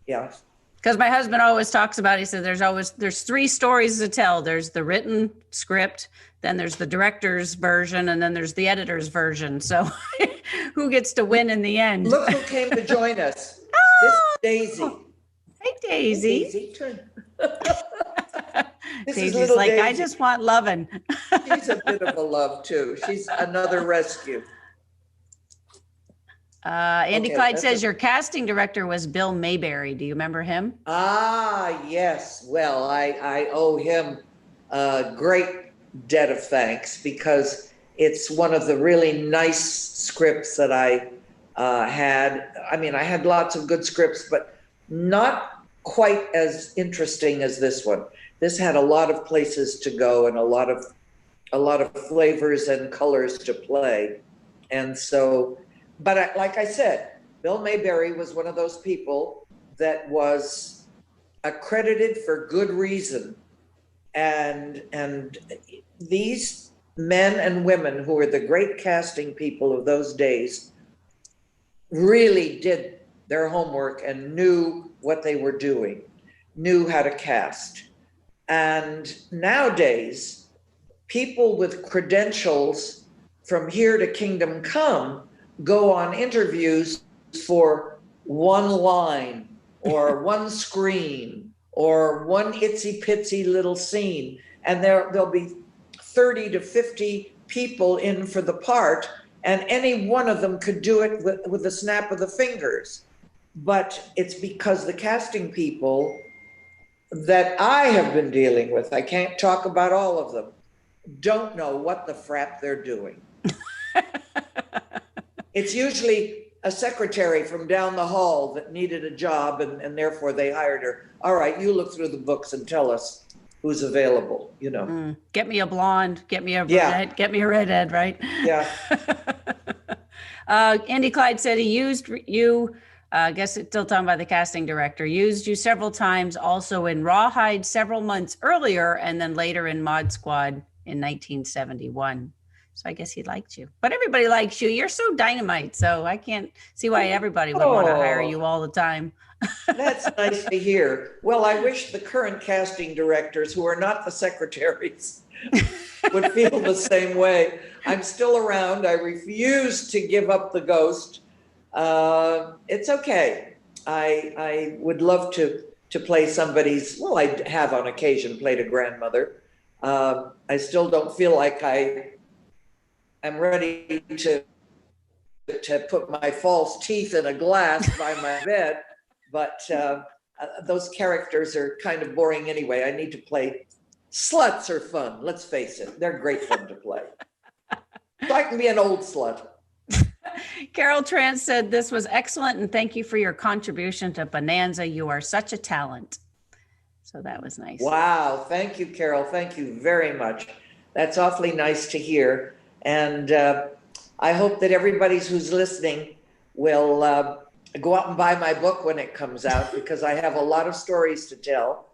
Yeah. Because my husband always talks about, he said there's three stories to tell. There's the written script, then there's the director's version, and then there's the editor's version. So who gets to win in the end? Look who came to join us. This is Daisy. Hey, Daisy. Hey, Daisy, turn. Daisy's like, Daisy. I just want loving. She's a bit of a love too. She's another rescue. Andy Clyde says your casting director was Bill Mayberry. Do you remember him? Ah, yes. Well, I owe him a great debt of thanks, because it's one of the really nice scripts that I had. I mean, I had lots of good scripts, but not quite as interesting as this one. This had a lot of places to go and a lot of flavors and colors to play. And so, but like I said, Bill Mayberry was one of those people that was accredited for good reason. And these men and women who were the great casting people of those days really did their homework and knew what they were doing, knew how to cast. And nowadays, people with credentials from here to kingdom come go on interviews for one line or one screen or one itsy bitsy little scene. And there'll be 30 to 50 people in for the part, and any one of them could do it with a snap of the fingers. But it's because the casting people that I have been dealing with, I can't talk about all of them, don't know what the frap they're doing. It's usually a secretary from down the hall that needed a job, and therefore they hired her. All right, you look through the books and tell us who's available, Get me a blonde, get me a brunette, get me a redhead, right? Yeah. Andy Clyde said he used you, I guess it's still talking about the casting director, used you several times also in Rawhide several months earlier, and then later in Mod Squad in 1971. So I guess he liked you. But everybody likes you. You're so dynamite. So I can't see why everybody would want to hire you all the time. That's nice to hear. Well, I wish the current casting directors, who are not the secretaries, would feel the same way. I'm still around. I refuse to give up the ghost. It's okay. I would love to play somebody's, well, I have on occasion played a grandmother. I still don't feel like I'm ready to put my false teeth in a glass by my bed, but those characters are kind of boring anyway. I need to play. Sluts are fun, let's face it. They're great fun to play. So I can be an old slut. Carol Trance said, this was excellent and thank you for your contribution to Bonanza. You are such a talent. So that was nice. Wow, thank you, Carol. Thank you very much. That's awfully nice to hear. And I hope that everybody who's listening will go out and buy my book when it comes out, because I have a lot of stories to tell.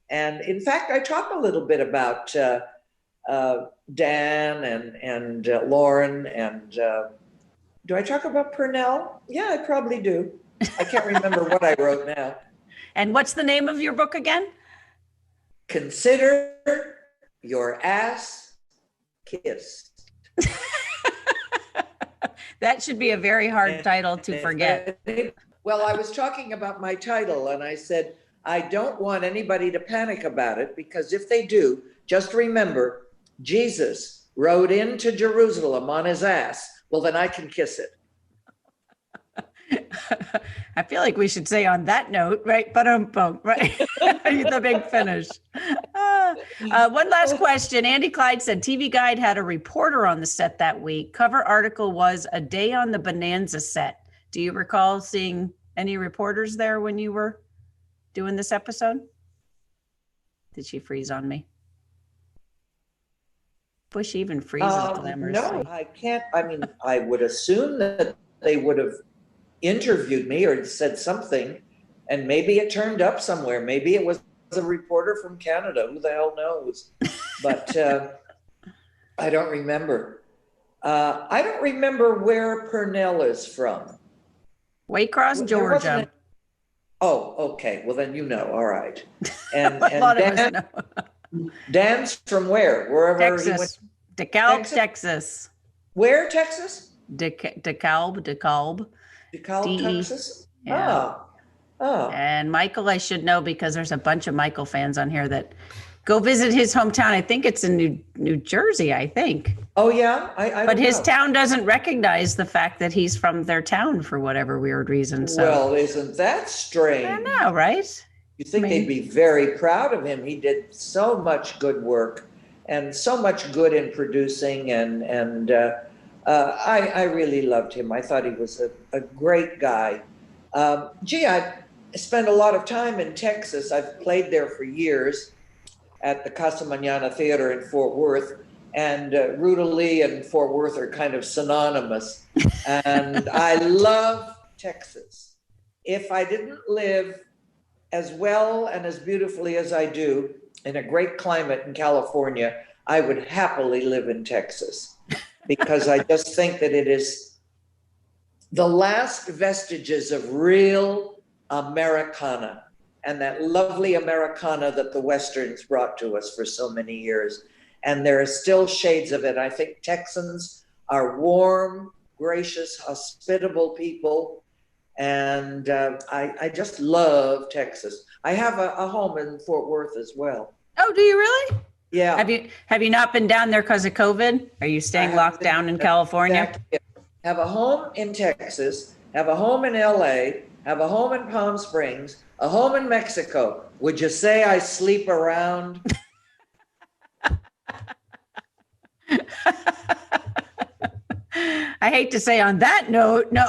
And in fact, I talk a little bit about Dan and Lorne and do I talk about Pernell? Yeah, I probably do. I can't remember what I wrote now. And what's the name of your book again? Consider Your Ass Kissed. That should be a very hard title to forget. Well, I was talking about my title and I said, I don't want anybody to panic about it, because if they do, just remember, Jesus rode into Jerusalem on his ass. Well, then I can kiss it. I feel like we should say on that note, right? But right? The big finish. One last question. Andy Clyde said TV Guide had a reporter on the set that week. Cover article was a day on the Bonanza set. Do you recall seeing any reporters there when you were doing this episode? Did she freeze on me? Bush even freezes glamorously. No, I can't. I mean, I would assume that they would have interviewed me or said something, and maybe it turned up somewhere. Maybe it was a reporter from Canada. Who the hell knows? But I don't remember. I don't remember where Pernell is from. Waycross, Georgia. Oh, okay. Well, then you know. All right. And Dan, Dan's from where? Wherever Texas. he went. DeKalb, Texas. Where, Texas? DeKalb. DeKalb, Texas? Yeah. Oh. And Michael, I should know because there's a bunch of Michael fans on here that go visit his hometown. I think it's in New Jersey, I think. Oh, yeah? I but his know. town doesn't recognize the fact that he's from their town for whatever weird reason. So. Well, isn't that strange? I know, right? You think they'd be very proud of him. He did so much good work and so much good in producing, and I really loved him. I thought he was a great guy. I spent a lot of time in Texas. I've played there for years at the Casa Mañana Theater in Fort Worth, and Ruta Lee and Fort Worth are kind of synonymous. And I love Texas. If I didn't live as well and as beautifully as I do in a great climate in California, I would happily live in Texas, because I just think that it is the last vestiges of real Americana, and that lovely Americana that the Westerns brought to us for so many years. And there are still shades of it. I think Texans are warm, gracious, hospitable people. And I just love Texas. I have a home in Fort Worth as well. Oh, do you really? Yeah. Have you not been down there because of COVID? Are you staying locked down in California? Exactly. Have a home in Texas, have a home in LA, have a home in Palm Springs, a home in Mexico. Would you say I sleep around? I hate to say on that note, no.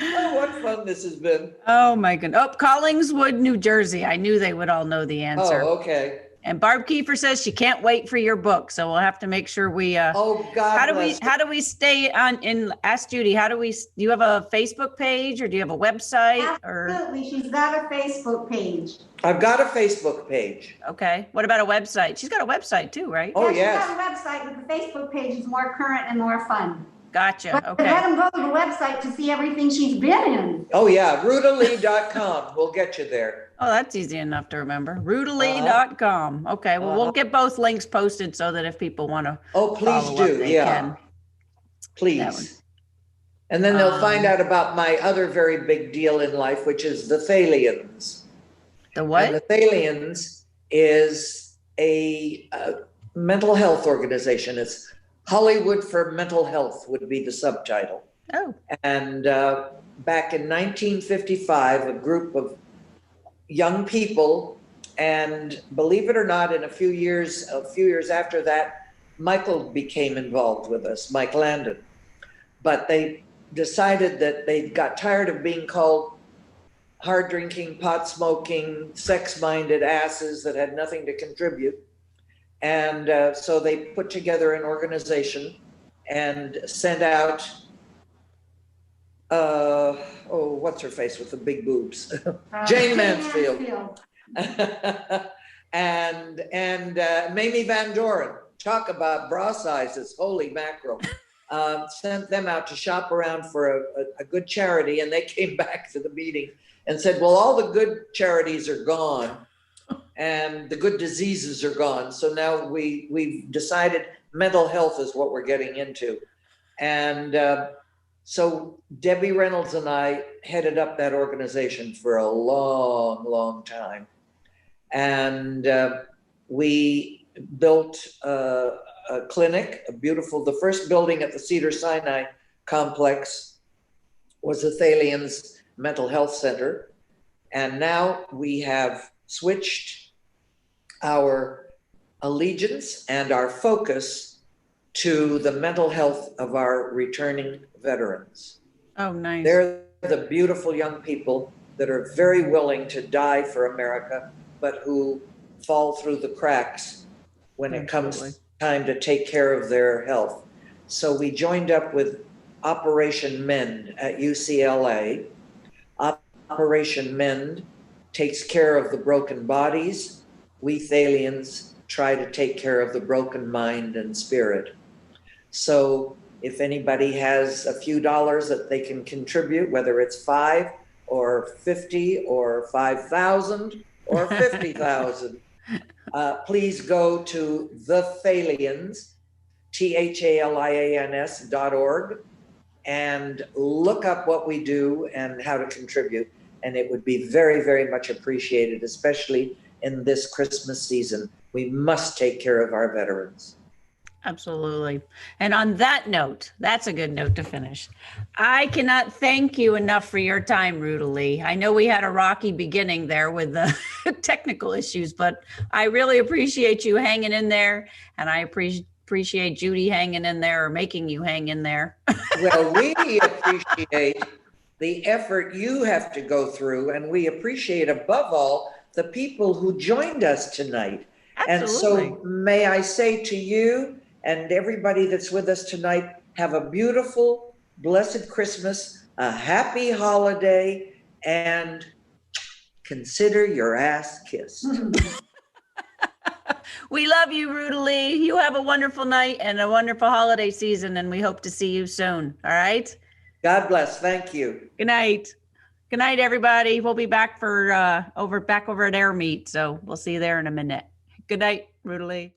Oh, what fun this has been. Oh my goodness. Oh, Collingswood, New Jersey. I knew they would all know the answer. Oh, okay. And Barb Kiefer says she can't wait for your book. So we'll have to make sure we, oh God, how do we stay on Ask Judy? Do you have a Facebook page or do you have a website? Absolutely. She's got a Facebook page. I've got a Facebook page. Okay. What about a website? She's got a website too, right? Oh, yeah. She's got a website, but the Facebook page is more current and more fun. Gotcha. But okay. Let them go to the website to see everything she's been in. Oh yeah, rutalee.com. We'll get you there. Oh, that's easy enough to remember. Rutalee.com. Okay. Well, we'll get both links posted so that if people want to. Oh, please do. Yeah. Please. And then they'll find out about my other very big deal in life, which is the Thalians. The what? And the Thalians is a mental health organization. It's Hollywood for Mental Health would be the subtitle. Oh. And back in 1955, a group of young people, and believe it or not, in a few years after that, Michael became involved with us, Mike Landon. But they decided that they got tired of being called hard drinking, pot smoking, sex-minded asses that had nothing to contribute. And so they put together an organization and sent out, what's her face with the big boobs? Jane Mansfield. and Mamie Van Doren. Talk about bra sizes, holy mackerel. Sent them out to shop around for a good charity, and they came back to the meeting and said, well, all the good charities are gone and the good diseases are gone. So now we've decided mental health is what we're getting into. And so Debbie Reynolds and I headed up that organization for a long, long time. And we built a clinic, the first building at the Cedars-Sinai complex was the Thalians Mental Health Center. And now we have switched our allegiance and our focus to the mental health of our returning veterans. Oh, nice. They're the beautiful young people that are very willing to die for America, but who fall through the cracks when it comes time to take care of their health. So we joined up with Operation Mend at UCLA. Operation Mend takes care of the broken bodies. We Thalians try to take care of the broken mind and spirit. So if anybody has a few dollars that they can contribute, whether it's 5 or 50 or 5,000 or 50,000, please go to the Thalians, THALIANS.org, and look up what we do and how to contribute. And it would be very, very much appreciated, especially in this Christmas season. We must take care of our veterans. Absolutely. And on that note, that's a good note to finish. I cannot thank you enough for your time, Ruta Lee. I know we had a rocky beginning there with the technical issues, but I really appreciate you hanging in there. And I appreciate Judy hanging in there or making you hang in there. Well, we appreciate the effort you have to go through. And we appreciate above all the people who joined us tonight. Absolutely. And so may I say to you, and everybody that's with us tonight, have a beautiful, blessed Christmas, a happy holiday, and consider your ass kissed. We love you, Ruta Lee. You have a wonderful night and a wonderful holiday season, and we hope to see you soon. All right? God bless. Thank you. Good night. Good night, everybody. We'll be back for over at Air Meet, so we'll see you there in a minute. Good night, Ruta Lee.